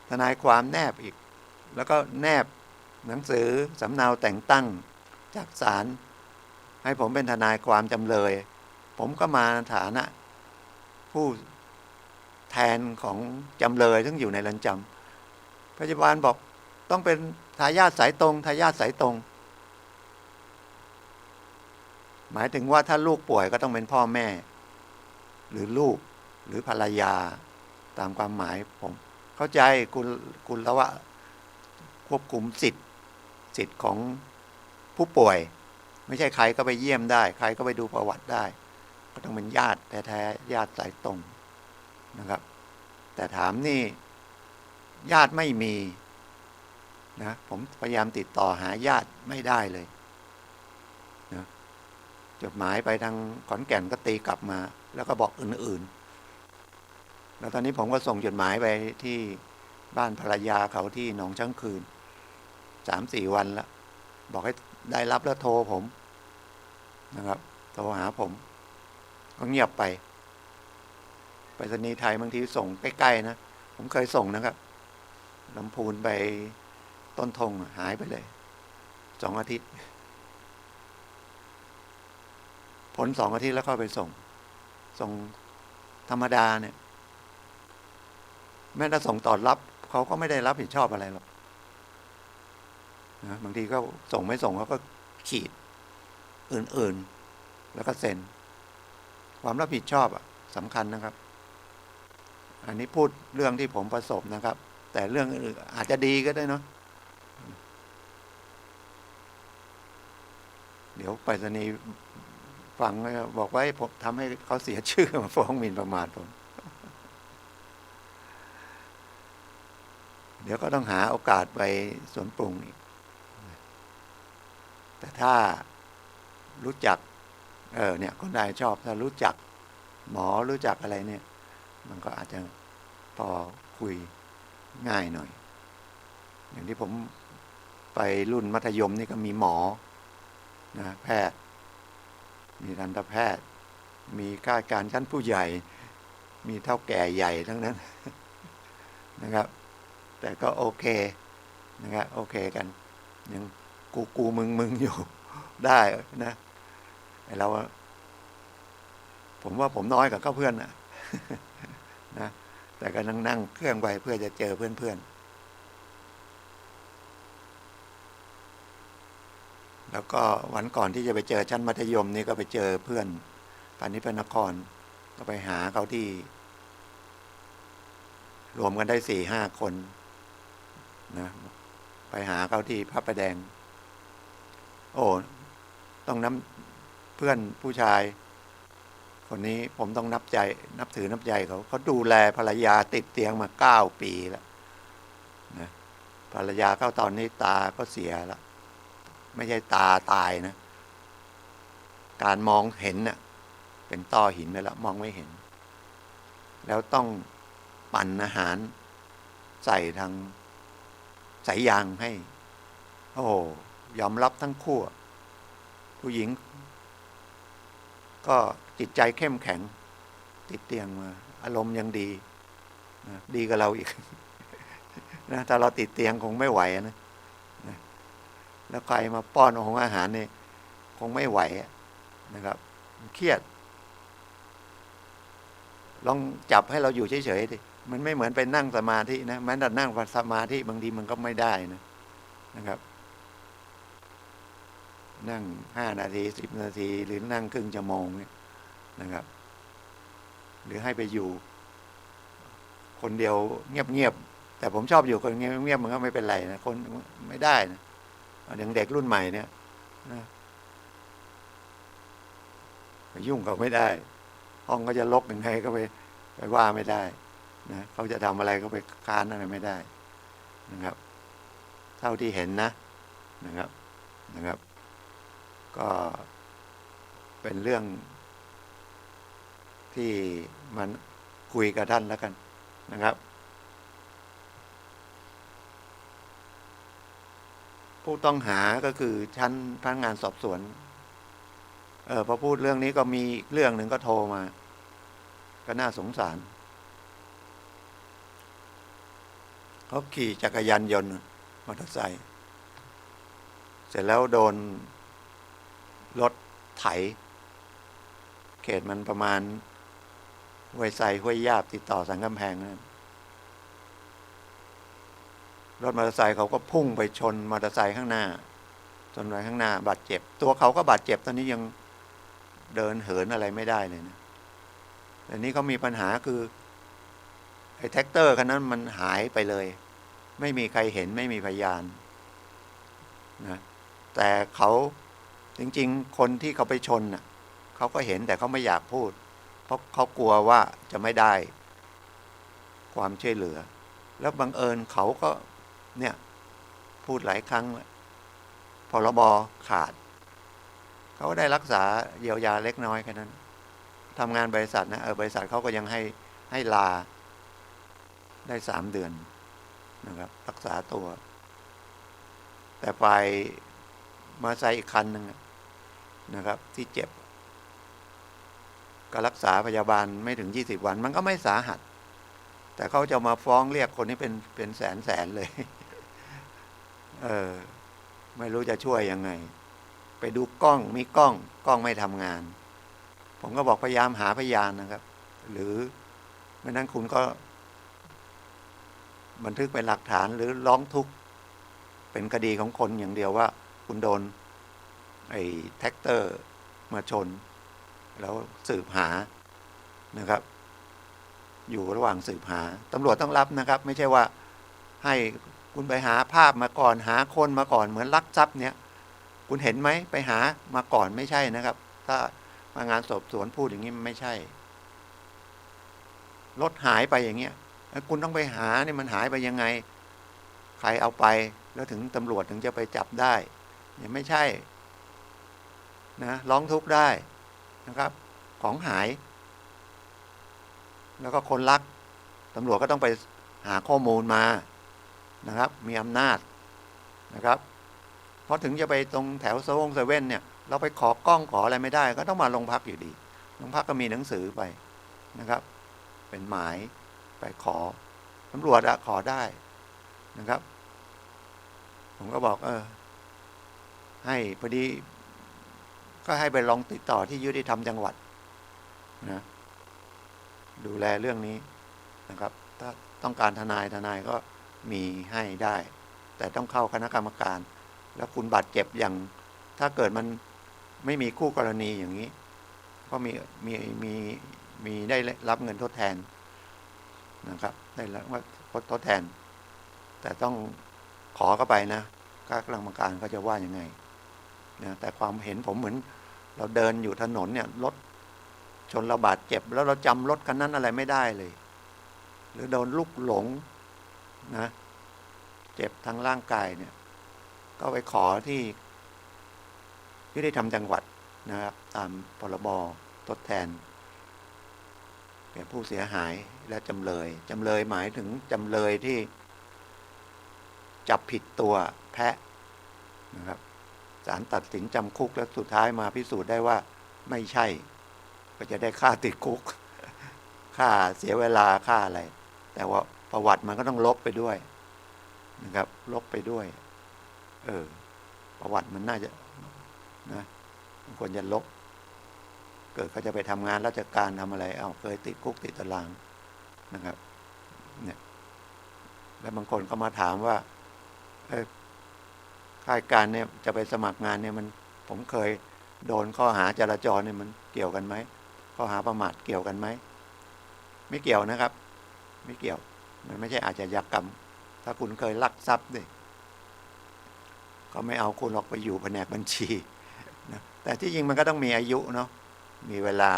ทนายความแนบอีกแล้วก็แนบหนังสือสำเนาแต่งตั้งจากศาลให้ผมเป็นทนายความจำเลยผมก็มาฐานะผู้แทนของจำเลยซึ่งอยู่ในเรือนจำพยาบาลบอกต้องเป็นทายาทสายตรงทายาทสายตรงหมายถึงว่าถ้าลูกป่วยก็ต้องเป็นพ่อแม่หรือลูกหรือภรรยาตามความหมายผมเข้าใจกุลวะควบคุมสิทธิ์ของผู้ป่วยไม่ใช่ใครก็ไปเยี่ยมได้ใครก็ไปดูประวัติได้ก็ต้องเป็นญาติแท้ๆญาติสายตรงนะครับแต่ถามนี่ญาติไม่มีนะผมพยายามติดต่อหาญาติไม่ได้เลยนะจดหมายไปทางขอนแก่นก็ตีกลับมาแล้วก็บอกอื่นๆแล้วตอนนี้ผมก็ส่งจดหมายไปที่บ้านภรรยาเขาที่หนองช้างคืน 3-4 วันแล้วบอกให้ได้รับแล้วโทรผมนะครับโทรหาผมก็เงียบไปไปรษณีย์ไทยบางทีส่งใกล้ๆนะผมเคยส่งนะครับลำพูนไปต้นทงหายไปเลย2 อาทิตย์ผล2 อาทิตย์แล้วเข้าไปส่งธรรมดาเนี่ยแม้แต่ส่งตอบรับเขาก็ไม่ได้รับผิดชอบอะไรหรอกนะบางทีก็ส่งไม่ส่งเขาก็ขีดอื่นๆแล้วก็เซ็นความรับผิดชอบสำคัญนะครับอันนี้พูดเรื่องที่ผมประสบนะครับแต่เรื่องอื่นอาจจะดีก็ได้เนาะเดี๋ยวไปรษณีย์ฟังบอกว่าผมทำให้เขาเสียชื่อมาฟ้องหมิ่นประมาทผมเดี๋ยวก็ต้องหาโอกาสไปสวนปรุงอีกแต่ถ้ารู้จักเนี่ยคนใดชอบถ้ารู้จักหมอรู้จักอะไรเนี่ยมันก็อาจจะพอคุยง่ายหน่อยอย่างที่ผมไปรุ่นมัธยมนี่ก็มีหมอนะแพทย์มีทันตแพทย์มีข้าราชการชั้นผู้ใหญ่มีเฒ่าแก่ใหญ่ทั้งนั้นนะครับแต่ก็โอเคนะครับโอเคกันยังกูมึงอยู่ได้นะเราผมว่าผมน้อยกว่าเพื่อนนะแต่ก็นั่งเครื่องไปเพื่อจะเจอเพื่อนแล้วก็วันก่อนที่จะไปเจอชั้นมัธยมนี่ก็ไปเจอเพื่อนพานิชย์พระนครก็ไปหาเขาที่รวมกันได้ 4-5 คนนะไปหาเขาที่พระประแดงโอ้ต้องเพื่อนผู้ชายคนนี้ผมต้องนับถือน้ำใจเขาดูแลภรรยาติดเตียงมา9 ปีแล้วนะภรรยาเขาตอนนี้ตาก็เสียแล้วไม่ใช่ตาตายนะการมองเห็นน่ะเป็นต้อหินไปแล้วมองไม่เห็นแล้วต้องปั่นอาหารใส่ทางสายยางให้โอ้ยอมรับทั้งคู่ผู้หญิงก็จิตใจเข้มแข็งติดเตียงมาอารมณ์ยังดีนะดีกับเราอีก นะถ้าเราติดเตียงคงไม่ไหวนะแล้วใครมาป้อนของอาหารนี่คงไม่ไหวนะครับเครียดลองจับให้เราอยู่เฉยๆดิมันไม่เหมือนไปนั่งสมาธินะแม้แต่นั่งสมาธิบางทีมันก็ไม่ได้นะครับนั่ง5 นาที10 นาทีหรือนั่งครึ่งชั่วโมงเนี่ยนะครับหรือให้ไปอยู่คนเดียวเงียบๆแต่ผมชอบอยู่คนเงียบๆมันก็ไม่เป็นไรนะคนไม่ได้นะอย่างเด็กรุ่นใหม่เนี่ยนะไปยุ่งเขาไม่ได้ห้องก็จะรกยังไงก็ไปว่าไม่ได้นะเขาจะทำอะไรก็ไปค้านอะไรไม่ได้นะครับเท่าที่เห็นนะครับก็เป็นเรื่องที่มันคุยกับท่านแล้วกันนะครับ ผู้ต้องหาก็คือชั้นพนักงานสอบสวนพอพูดเรื่องนี้ก็มีเรื่องหนึ่งก็โทรมาก็น่าสงสารเขาขี่จักรยานยนต์มอเตอร์ไซค์เสร็จแล้วโดนรถไถเขตมันประมาณห้วยไซห้วยยาบติดต่อสันกำแพงนั่นรถมอเตอร์ไซค์เขาก็พุ่งไปชนมอเตอร์ไซค์ข้างหน้าจนไปข้างหน้าบาดเจ็บตัวเขาก็บาดเจ็บตอนนี้ยังเดินเหินอะไรไม่ได้เลยนะแต่นี้เขามีปัญหาคือไอ้แท็กเตอร์คันนั้นมันหายไปเลยไม่มีใครเห็นไม่มีพยานนะแต่เขาจริงๆคนที่เขาไปชนน่ะเขาก็เห็นแต่เขาไม่อยากพูดเพราะเขากลัวว่าจะไม่ได้ความช่วยเหลือแล้วบังเอิญเขาก็เนี่ยพูดหลายครั้งพรบขาดเขาได้รักษาเยียวยาเล็กน้อยแค่นั้นทำงานบริษัทนะบริษัทเขาก็ยังให้ลาได้3 เดือนนะครับรักษาตัวแต่ไปมาใส่อีกคันหนึ่งนะครับที่เจ็บก็รักษาพยาบาลไม่ถึง20 วันมันก็ไม่สาหัสแต่เขาจะมาฟ้องเรียกคนที่เป็นแสนเลย ไม่รู้จะช่วยยังไงไปดูกล้องมีกล้องไม่ทำงานผมก็บอกพยายามหาพยานนะครับหรือไม่นั้นคุณก็บันทึกเป็นหลักฐานหรือร้องทุกข์เป็นคดีของคนอย่างเดียวว่าคุณโดนไอ้แท็กเตอร์มาชนแล้วสืบหานะครับอยู่ระหว่างสืบหาตำรวจต้องรับนะครับไม่ใช่ว่าให้คุณไปหาภาพมาก่อนหาคนมาก่อนเหมือนลักทรัพย์เนี่ยคุณเห็นไหมไปหามาก่อนไม่ใช่นะครับถ้ามางานสอบสวนพูดอย่างนี้ไม่ใช่รถหายไปอย่างเงี้ยคุณต้องไปหาเนี่ยมันหายไปยังไงใครเอาไปแล้วถึงตำรวจถึงจะไปจับได้เนี่ยไม่ใช่นะร้องทุกข์ได้นะครับของหายแล้วก็คนลักตำรวจก็ต้องไปหาข้อมูลมานะครับมีอำนาจนะครับเพราะถึงจะไปตรงแถวเซเว่นเนี่ยเราไปขอกล้องขออะไรไม่ได้ก็ต้องมาโรงพักอยู่ดีโรงพักก็มีหนังสือไปนะครับเป็นหมายไปขอตำรวจขอได้นะครับผมก็บอกให้พอดีก็ให้ไปลองติดต่อที่ยุติธรรมจังหวัดนะดูแลเรื่องนี้นะครับถ้าต้องการทนายก็มีให้ได้แต่ต้องเข้าคณะกรรมการแล้วคุณบาดเจ็บอย่างถ้าเกิดมันไม่มีคู่กรณีอย่างนี้ก็มีได้รับเงินทดแทนนะครับได้รับว่าทดแทนแต่ต้องขอเข้าไปนะคณะกรรมการก็จะว่ายังไงนะแต่ความเห็นผมเหมือนเราเดินอยู่ถนนเนี่ยรถชนเราบาดเจ็บแล้วเราจำรถคันนั้นอะไรไม่ได้เลยหรือโดนลูกหลงนะเจ็บทางร่างกายเนี่ยก็ไปขอที่ยุติธรรมจังหวัดนะครับตามพรบทดแทนแก่ผู้เสียหายและจำเลยหมายถึงจำเลยที่จับผิดตัวแพะนะครับศาลตัดสินจำคุกแล้วสุดท้ายมาพิสูจน์ได้ว่าไม่ใช่ก็จะได้ค่าติดคุกค่าเสียเวลาค่าอะไรแต่ว่าประวัติมันก็ต้องลบไปด้วยนะครับลบไปด้วยประวัติมันน่าจะนะมันควรจะลบเกิดเขาจะไปทำงานราชการทำอะไรเคยติดคุกติดตารางนะครับเนี่ยแล้วบางคนก็มาถามว่าข้าราชการเนี่ยจะไปสมัครงานเนี่ยผมเคยโดนข้อหาจราจรเนี่ยมันเกี่ยวกันไหมข้อหาประมาทเกี่ยวกันไหมไม่เกี่ยวนะครับไม่เกี่ยวมันไม่ใช่อาชญากรรมถ้าคุณเคยลักทรัพย์เนี่ยเขาไม่เอาคุณออกไปอยู่แผนกบัญชีนะแต่ที่จริงมันก็ต้องมีอายุเนาะมีเวลา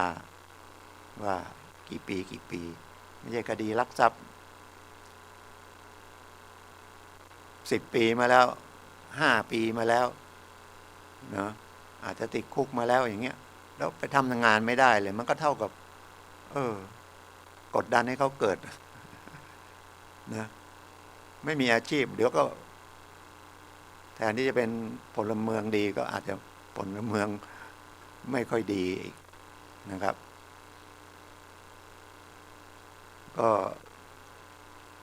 ว่ากี่ปีไม่ใช่คดีลักทรัพย์10 ปีมาแล้ว5 ปีมาแล้วเนาะอาจจะติดคุกมาแล้วอย่างเงี้ยแล้วไปทำงานไม่ได้เลยมันก็เท่ากับกดดันให้เขาเกิดนะไม่มีอาชีพเดี๋ยวก็ แทนที่จะเป็นพลเมืองดีก็อาจจะพลเมืองไม่ค่อยดีนะครับ ก็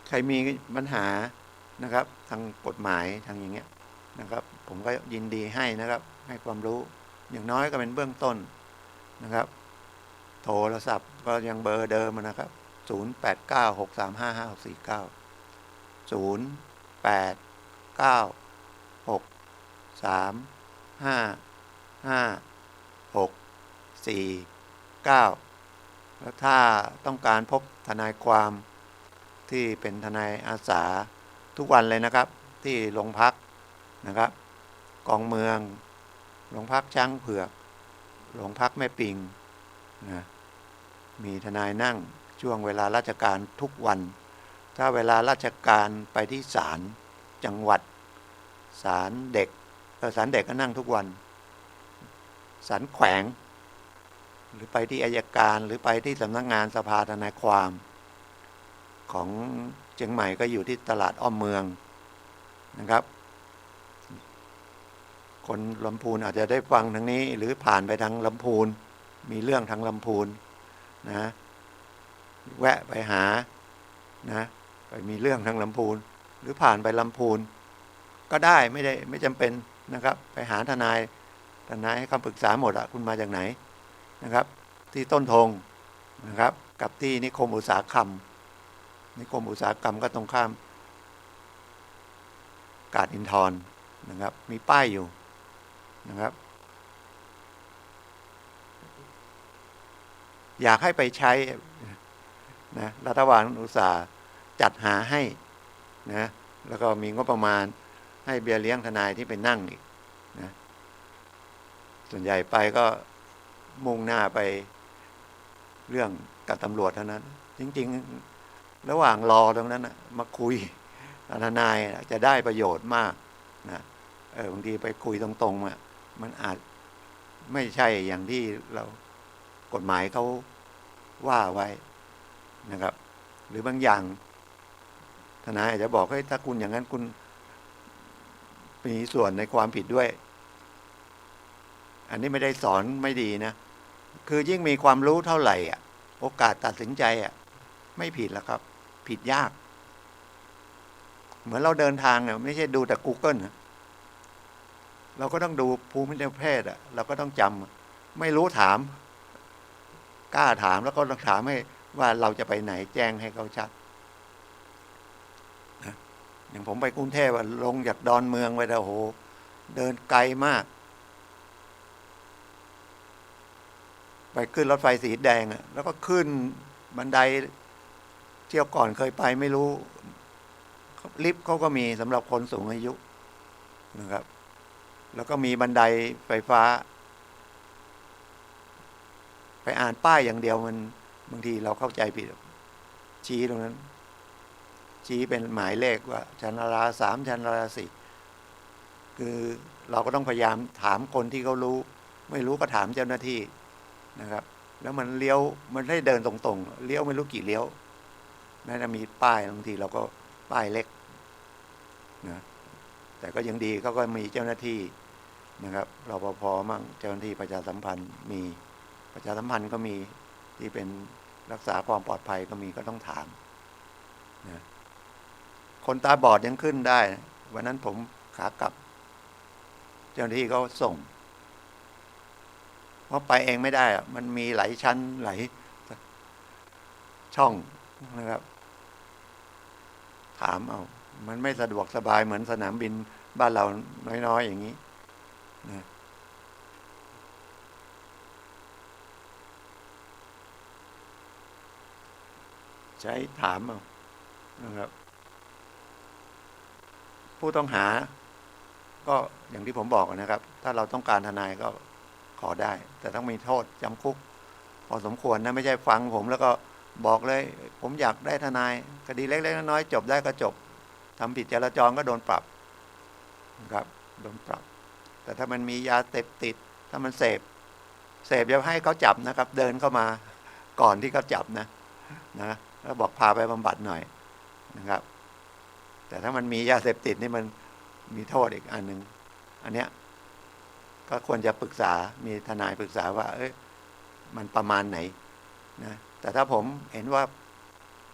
ใครมีปัญหานะครับทางกฎหมายทางอย่างเงี้ยนะครับ ผมก็ยินดีให้นะครับ ให้ความรู้อย่างน้อยก็เป็นเบื้องต้นนะครับ โทรศัพท์ก็ยังเบอร์เดิมนะครับ08963564 แล้วถ้าต้องการพบทนายความที่เป็นทนายอาสาทุกวันเลยนะครับที่โรงพักนะครับกองเมืองโรงพักช้างเผือกโรงพักแม่ปิงนะมีทนายนั่งช่วงเวลาราชการทุกวันถ้าเวลาราชการไปที่ศาลจังหวัดศาลเด็กศาลเด็กก็นั่งทุกวันศาลแขวงหรือไปที่อัยการหรือไปที่สำนักงานสภาทนายความของเชียงใหม่ก็อยู่ที่ตลาดอ้อมเมืองนะครับคนลำพูนอาจจะได้ฟังทางนี้หรือผ่านไปทางลำพูนมีเรื่องทางลำพูนนะแวะไปหานะไปมีเรื่องทางลำพูนหรือผ่านไปลำพูนก็ได้ไม่จำเป็นนะครับไปหาทนายให้คำปรึกษาหมดอะคุณมาจากไหนนะครับที่ต้นธงนะครับกับที่นิคมอุตสาหกรรมก็ตรงข้ามกาดอินทรนะครับมีป้ายอยู่นะครับอยากให้ไปใช้นะรัฐบาลอุตสาห์จัดหาให้นะแล้วก็มีงบประมาณให้เบี้ยเลี้ยงทนายที่ไปนั่งอีกนะส่วนใหญ่ไปก็มุ่งหน้าไปเรื่องกับตำรวจเท่านั้นจริงๆระหว่างรอตรงนั้นนะมาคุยทนายจะได้ประโยชน์มากนะบางทีไปคุยตรงๆมันอาจไม่ใช่อย่างที่เรากฎหมายเขาว่าไว้นะครับหรือบางอย่างทนายอาจจะบอกให้ถ้าคุณอย่างนั้นคุณมีส่วนในความผิดด้วยอันนี้ไม่ได้สอนไม่ดีนะคือยิ่งมีความรู้เท่าไหร่โอกาสตัดสินใจไม่ผิดแล้วครับผิดยากเหมือนเราเดินทางไม่ใช่ดูแต่ Google นะเราก็ต้องดูภูมิประเทศเราก็ต้องจำไม่รู้ถามกล้าถามแล้วก็ต้องถามให้ว่าเราจะไปไหนแจ้งให้เขาชัดนะอย่างผมไปกรุงเทพลงจากดอนเมืองไปโอ้โหเดินไกลมากไปขึ้นรถไฟสีแดงแล้วก็ขึ้นบันไดเที่ยวก่อนเคยไปไม่รู้ลิฟต์เขาก็มีสำหรับคนสูงอายุนะครับแล้วก็มีบันไดไฟฟ้าไปอ่านป้ายอย่างเดียวมันบางทีเราเข้าใจผิดชี้ตรงนั้นชี้เป็นหมายเลขว่าชั้นรา3ชั้นรา4คือเราก็ต้องพยายามถามคนที่เขารู้ไม่รู้ก็ถามเจ้าหน้าที่นะครับแล้วมันเลี้ยวมันได้เดินตรงๆเลี้ยวไม่รู้กี่เลี้ยวน่าจะมีป้ายบางทีเราก็ป้ายเล็กนะแต่ก็ยังดีเขาก็มีเจ้าหน้าที่นะครับรปภมั่งเจ้าหน้าที่ประชาสัมพันธ์มีประชาสัมพันธ์ก็มีที่เป็นรักษาความปลอดภัยก็มีก็ต้องถามนะคนตาบอดยังขึ้นได้วันนั้นผมขากลับเจ้าหน้าที่เขาส่งเพราะไปเองไม่ได้มันมีหลายชั้นหลายช่องนะครับถามเอามันไม่สะดวกสบายเหมือนสนามบินบ้านเราน้อยๆอย่างนี้นะใช้ถามเอานะครับผู้ต้องหาก็อย่างที่ผมบอกนะครับถ้าเราต้องการทนายก็ขอได้แต่ต้องมีโทษจำคุกพอสมควรนะไม่ใช่ฟังผมแล้วก็บอกเลยผมอยากได้ทนายคดีเล็กๆน้อยๆจบได้ก็จบทำผิดจราจรก็โดนปรับนะครับโดนปรับแต่ถ้ามันมียาเสพติดถ้ามันเสพจะให้เขาจับนะครับเดินเข้ามาก่อนที่เขาจับนะแล้วบอกพาไปบำบัดหน่อยนะครับแต่ถ้ามันมียาเสพติดนี่ มีโทษอีกอันหนึ่งอันเนี้ยก็ควรจะปรึกษามีทนายปรึกษาว่ามันประมาณไหนนะแต่ถ้าผมเห็นว่า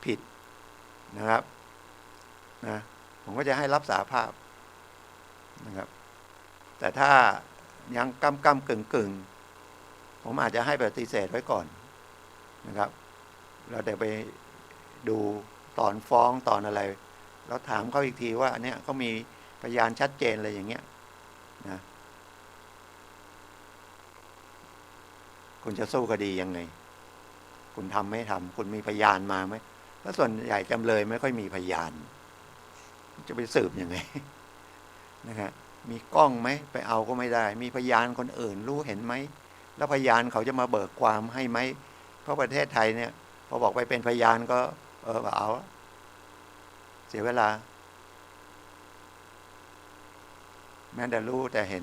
ผิดนะครับนะผมก็จะให้รับสารภาพนะครับแต่ถ้ายังก้ำกึ่งผมอาจจะให้ปฏิเสธไว้ก่อนนะครับเราเดี๋ยวไปดูตอนฟ้องตอนอะไรแล้วถามเขาอีกทีว่าเนี่ยเขามีพยานชัดเจนอะไรอย่างเงี้ยนะคุณจะสู้คดียังไงคุณทำไม่ทำคุณมีพยานมาไหมแล้วส่วนใหญ่จำเลยไม่ค่อยมีพยานจะไปสืบยังไงนะครับมีกล้องไหมไปเอาก็ไม่ได้มีพยานคนอื่นรู้เห็นไหมแล้วพยานเขาจะมาเบิกความให้ไหมเพราะประเทศไทยเนี่ยพอบอกไปเป็นพยานก็เอาเสียเวลาแม้แต่รู้แต่เห็น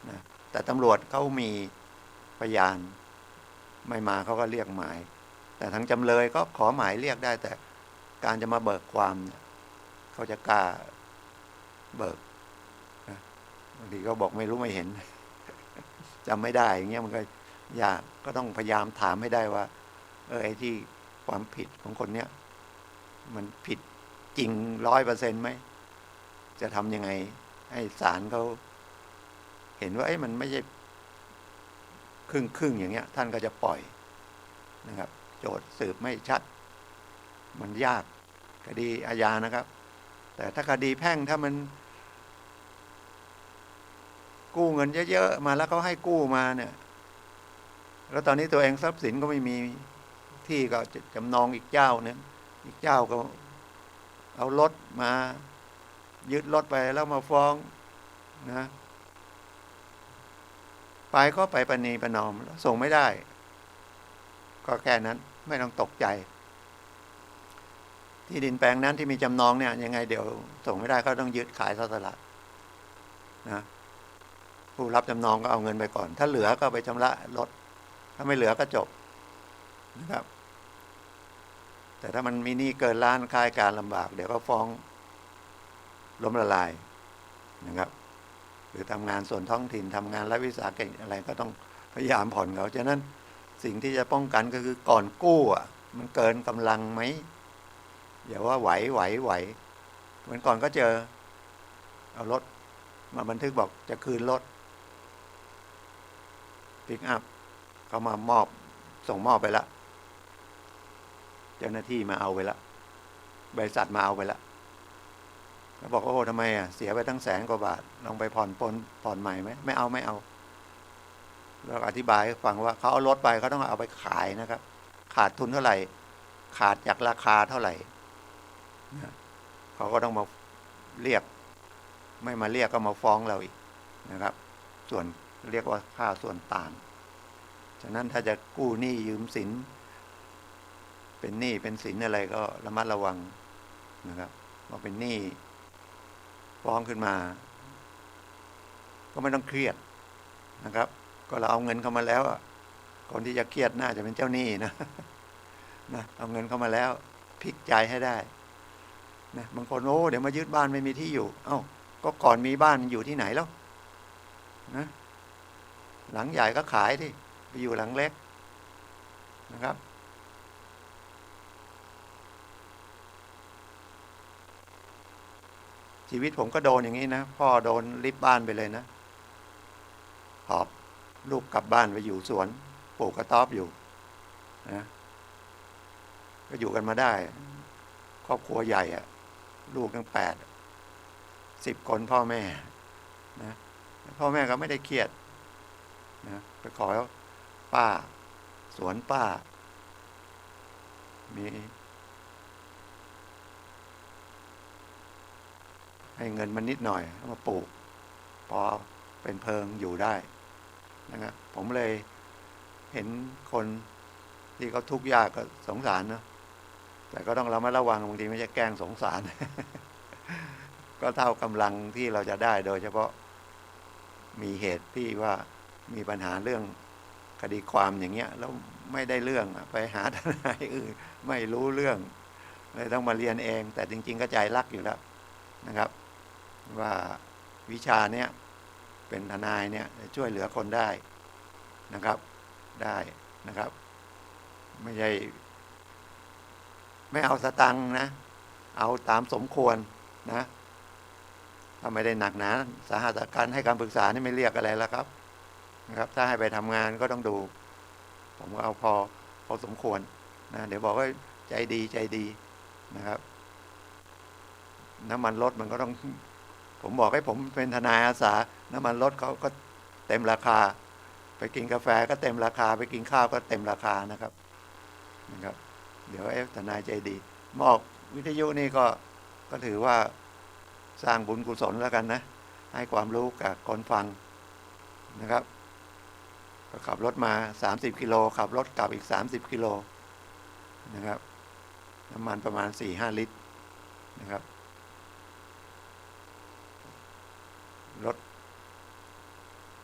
นะแต่ตำรวจเขามีพยานไม่มาเขาก็เรียกหมายแต่ทางจำเลยก็ขอหมายเรียกได้แต่การจะมาเบิกความเขาจะกล้าเบิกบางทีก็บอกไม่รู้ไม่เห็นจำไม่ได้อย่างเงี้ยมันก็ยากก็ต้องพยายามถามให้ได้ว่าไอ้ที่ความผิดของคนเนี้ยมันผิดจริง 100% ไหมจะทำยังไงให้ศาลเขาเห็นว่ามันไม่ใช่ครึ่งอย่างเงี้ยท่านก็จะปล่อยนะครับโจทย์สืบไม่ชัดมันยากคดีอาญานะครับแต่ถ้าคดีแพ่งถ้ามันกู้เงินเยอะๆมาแล้วเขาให้กู้มาเนี่ยแล้วตอนนี้ตัวเองทรัพย์สินก็ไม่มีที่ก็จำนองอีกเจ้านึงอีกเจ้าก็เอารถมายึดรถไปแล้วมาฟ้องนะไปก็ไปประนีประนอมส่งไม่ได้ก็แค่นั้นไม่ต้องตกใจที่ดินแปลงนั้นที่มีจำนองเนี่ยยังไงเดี๋ยวส่งไม่ได้เขาต้องยึดขายทอดตลาดนะผู้รับจำนองก็เอาเงินไปก่อนถ้าเหลือก็ไปชำระรถถ้าไม่เหลือก็จบนะครับแต่ถ้ามันมีหนี้เกินล้านค่ายการลำบากเดี๋ยวก็ฟ้องล้มละลายนะครับหรือทำงานส่วนท้องถิ่นทำงานรัฐวิสาหกิจอะไรก็ต้องพยายามผ่อนเขาฉะนั้นสิ่งที่จะป้องกันก็คือก่อนกู้มันเกินกำลังไหมอย่าว่าไหวเหมือนก่อนก็เจอเอารถมาบันทึกบอกจะคืนรถปิกอัพเขามามอบส่งมอบไปแล้วเจ้าหน้าที่มาเอาไปแล้วบริษัทมาเอาไปแล้วเขาบอกว่าโอ้ทำไมเสียไปตั้ง100,000 กว่าบาทลองไปผ่อนใหม่ไหมไม่เอาแล้วอธิบายให้ฟังว่าเขาเอารถไปเขาต้องเอาไปขายนะครับขาดทุนเท่าไหร่ขาดจากราคาเท่าไหร่เขาก็ต้องมาเรียกไม่มาเรียกก็มาฟ้องเราอีกนะครับส่วนเรียกว่าค่าส่วนต่างฉะนั้นถ้าจะกู้หนี้ยืมสินเป็นหนี้เป็นสินอะไรก็ระมัดระวังนะครับว่าเป็นหนี้ฟ้องขึ้นมาก็ไม่ต้องเครียดนะครับก็เราเอาเงินเข้ามาแล้วคนที่จะเครียดน่าจะเป็นเจ้าหนี้นะเอาเงินเข้ามาแล้วพลิกใจให้ได้นะบางคนเดี๋ยวมายึดบ้านไม่มีที่อยู่ก็ก่อนมีบ้านอยู่ที่ไหนแล้วนะหลังใหญ่ก็ขายที่ไปอยู่หลังเล็กนะครับชีวิตผมก็โดนอย่างนี้นะพ่อโดนริบบ้านไปเลยนะหอบลูกกลับบ้านไปอยู่สวนปลูกกระต๊อบอยู่นะก็อยู่กันมาได้ครอบครัวใหญ่ลูกทั้ง10 คนพ่อแม่นะพ่อแม่ก็ไม่ได้เครียดนะไปขอป้าสวนป้ามีให้เงินมันนิดหน่อยเอามาปลูกพอเป็นเพิงอยู่ได้นะครับผมเลยเห็นคนที่เขาทุกข์ยากก็สงสารนะแต่ก็ต้องระมัดระวังบางทีไม่ใช่แกล้งสงสาร ก็เท่ากำลังที่เราจะได้โดยเฉพาะมีเหตุที่ว่ามีปัญหาเรื่องคดีความอย่างเงี้ยแล้วไม่ได้เรื่องไปหาทนายอื่นไม่รู้เรื่องเลยต้องมาเรียนเองแต่จริงๆก็ใจรักอยู่แล้วนะครับ ว่าวิชาเนี้ยเป็นทนายเนี่ยช่วยเหลือคนได้นะครับได้นะครับไม่ใช่ไม่เอาสตังค์นะเอาตามสมควรนะถ้าไม่ได้หนักหนาสาหัสการให้การปรึกษานี่ไม่เรียกอะไรแล้วครับนะครับถ้าให้ไปทำงานก็ต้องดูผมก็เอาพอสมควรนะเดี๋ยวบอกว่าใจดีนะครับน้ำมันรถมันก็ต้องผมบอกให้ผมเป็นทนายอาสาน้ำมันรถเขาก็เต็มราคาไปกินกาแฟก็เต็มราคาไปกินข้าวก็เต็มราคานะครับเดี๋ยวทนายใจดีมอบวิทยุนี่ก็ถือว่าสร้างบุญกุศลแล้วกันนะให้ความรู้กับคนฟังนะครับก็ขับรถมา30กิโลขับรถกลับอีก30กิโลนะครับน้ำมันประมาณ 4-5 ลิตรนะครับรถ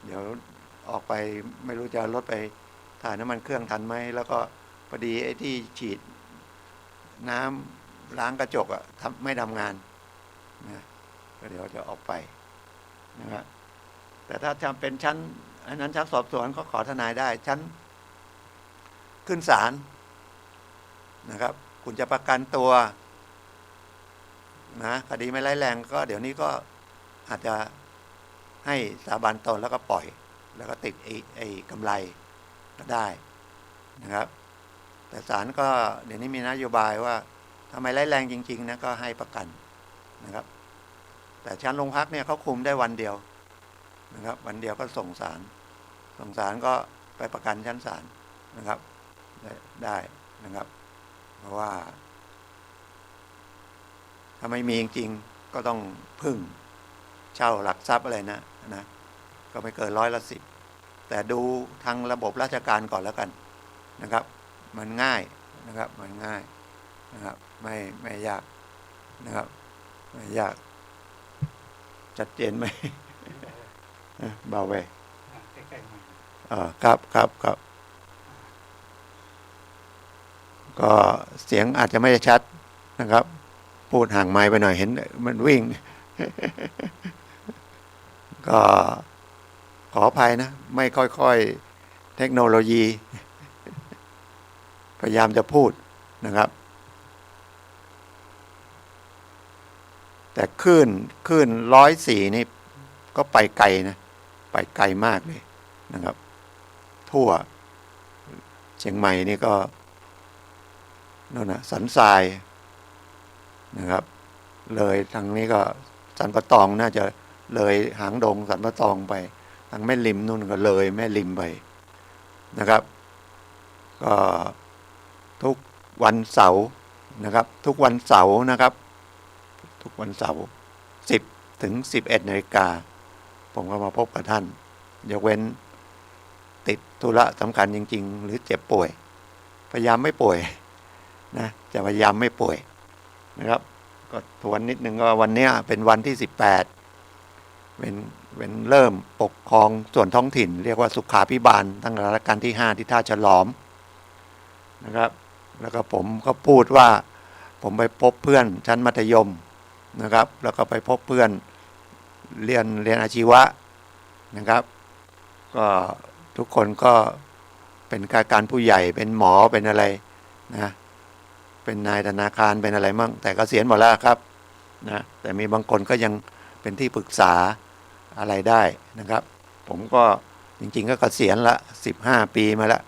เดี๋ยวออกไปไม่รู้จะรถไปถ่ายน้ำมันเครื่องทันไหมแล้วก็พอดีไอ้ที่ฉีดน้ำล้างกระจกอะไม่ทำงานนะก็เดี๋ยวจะออกไปนะครับแต่ถ้าจำเป็นชั้นอันนั้นชั้นสอบสวนก็ขอทนายได้ชั้นขึ้นศาลนะครับคุณจะประกันตัวนะคดีไม่ร้ายแรงก็เดี๋ยวนี้ก็อาจจะให้สาบานตนแล้วก็ปล่อยแล้วก็ติดไอ้กำไรก็ได้นะครับแต่ศาลก็เดี๋ยวนี้มีนโยบายว่าทำไมร้ายแรงจริงๆนะก็ให้ประกันนะครับแต่ชั้นโรงพักเนี่ยเขาคุมได้วันเดียวนะครับวันเดียวก็ส่งศาลก็ไปประกันชั้นศาลนะครับได้นะครับเพราะว่าถ้าไม่มีจริงๆก็ต้องพึ่งเช่าหลักทรัพย์อะไรนะก็ไม่เกิน10%แต่ดูทางระบบราชการก่อนแล้วกันนะครับมันง่ายนะครับมันง่ายนะครับไม่ยากนะครับไม่ยากชัดเจนไหม เบาไปครับก็เสียงอาจจะไม่ชัดนะครับพูดห่างไมค์ไปหน่อยเห็นมันวิ่ง ก็ขออภัยนะไม่ค่อยเทคโนโลยี พยายามจะพูดนะครับแต่คลื่น104นี่ก็ไปไกลนะไปไกลมากเลยนะครับทั่วเชียงใหม่นี่ก็นั่นนะสันทรายนะครับเลยทางนี้ก็สันปะตองน่าจะเลยหางดงสันปะตองไปทางแม่ริมนู่นก็เลยแม่ริมไปนะครับก็ทุกวันเสาร์นะครับทุกวันเสาร์นะครับทุกวันเสาร์10 ถึง 11 นาฬิกาผมก็มาพบกับท่านยกเว้นติดธุระสำคัญจริงๆหรือเจ็บป่วยพยายามไม่ป่วยนะจะพยายามไม่ป่วยนะครับก็ทวนนิดนึงว่าวันนี้เป็นวันที่18เป็นเริ่มปกครองส่วนท้องถิ่นเรียกว่าสุขาภิบาลตั้งรัชกาลที่5ที่ท่าฉลอมนะครับแล้วก็ผมก็พูดว่าผมไปพบเพื่อนชั้นมัธยมนะครับแล้วก็ไปพบเพื่อนเรียนอาชีวะนะครับก็ทุกคนก็เป็นข้าราชการผู้ใหญ่เป็นหมอเป็นอะไรนะเป็นนายธนาคารเป็นอะไรมั่งแต่เกษียณหมดแล้วครับนะแต่มีบางคนก็ยังเป็นที่ปรึกษาอะไรได้นะครับผมก็จริงๆก็เกษียณละ15 ปีมาแล้ว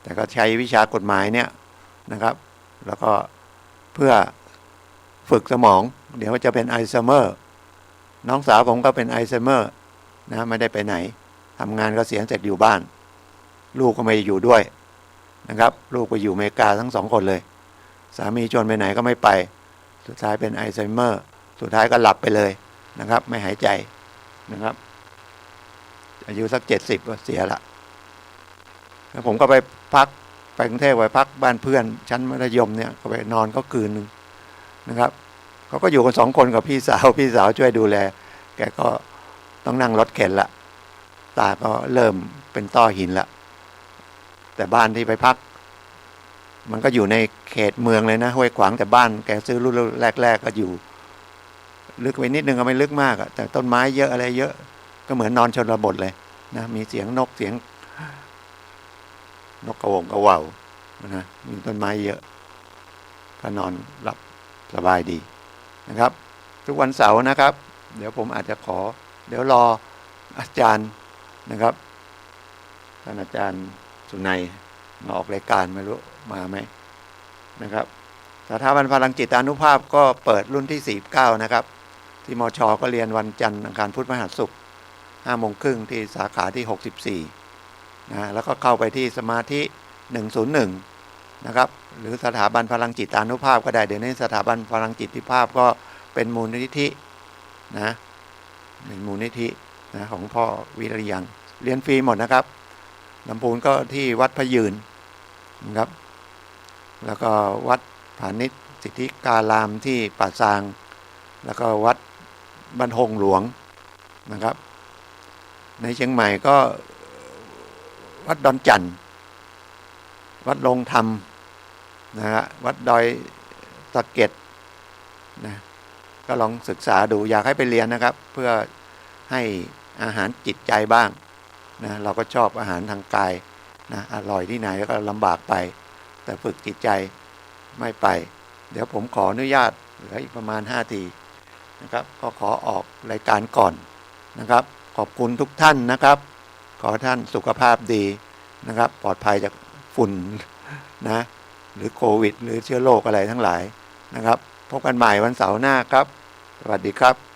แต่ก็ใช้วิชากฎหมายเนี่ยนะครับแล้วก็เพื่อฝึกสมองเดี๋ยวจะเป็นอัลไซเมอร์น้องสาวผมก็เป็นอัลไซเมอร์นะไม่ได้ไปไหนทำงานเกษียณเสร็จอยู่บ้านลูกก็ไม่อยู่ด้วยนะครับลูกไปอยู่อเมริกาทั้ง2 คนเลยสามีชวนไปไหนก็ไม่ไปสุดท้ายเป็นอัลไซเมอร์สุดท้ายก็หลับไปเลยนะครับไม่หายใจนะครับอายุสัก70ก็เสียละแล้วผมก็ไปพักไปกรุงเทพไปพักบ้านเพื่อนชั้นมัธยมเนี่ยก็ไปนอนก็คืนนึงนะครับเขาก็อยู่กัน2 คนกับพี่สาวช่วยดูแลแกก็ต้องนั่งรถเข็นละตาก็เริ่มเป็นต้อหินละแต่บ้านที่ไปพักมันก็อยู่ในเขตเมืองเลยนะห้วยขวางแต่บ้านแกซื้อรุ่นแรกๆก็อยู่ ลึกไปนิดนึงก็ไม่ลึกมากอะแต่ต้นไม้เยอะอะไรเยอะก็เหมือนนอนชนบทเลยนะมีเสียงนกเสียงนกกระวงกระว่าวนะมีต้นไม้เยอะก็นอนหลับสบายดีนะครับทุกวันเสาร์นะครับเดี๋ยวผมอาจจะเดี๋ยวรออาจารย์นะครับท่านอาจารย์สุนัยมาออกรายการไม่รู้มาไหมนะครับสถาบันพลังจิตอานุภาพก็เปิดรุ่นที่49นะครับที่มช.ก็เรียนวันจันทร์อังคารพุธพฤหัสศุกร์5 โมงครึ่งที่สาขาที่64นะแล้วก็เข้าไปที่สมาธิ101นะครับหรือสถาบันพลังจิตอานุภาพก็ได้เดี๋ยวนี้สถาบันพลังจิตภาพก็เป็นมูลนิธินะเป็นมูลนิธินะของพ่อวิริยังเรียนฟรีหมดนะครับลำพูนก็ที่วัดพระยืนนะครับแล้วก็วัดผานิชสิทธิการามที่ป่าซางแล้วก็วัดบ้านหงหลวงนะครับในเชียงใหม่ก็วัดดอนจันทร์วัดลงธรรมนะฮะวัดดอยตะเก็ดนะก็ลองศึกษาดูอยากให้ไปเรียนนะครับเพื่อให้อาหารจิตใจบ้างนะเราก็ชอบอาหารทางกายนะอร่อยที่ไหนก็ลำบากไปแต่ฝึกจิตใจไม่ไปเดี๋ยวผมขออนุญาตเหลืออีกประมาณ5 นาทีนะครับก็ขอออกรายการก่อนนะครับขอบคุณทุกท่านนะครับขอท่านสุขภาพดีนะครับปลอดภัยจากฝุ่นนะหรือโควิดหรือเชื้อโรคอะไรทั้งหลายนะครับพบกันใหม่วันเสาร์หน้าครับสวัสดีครับ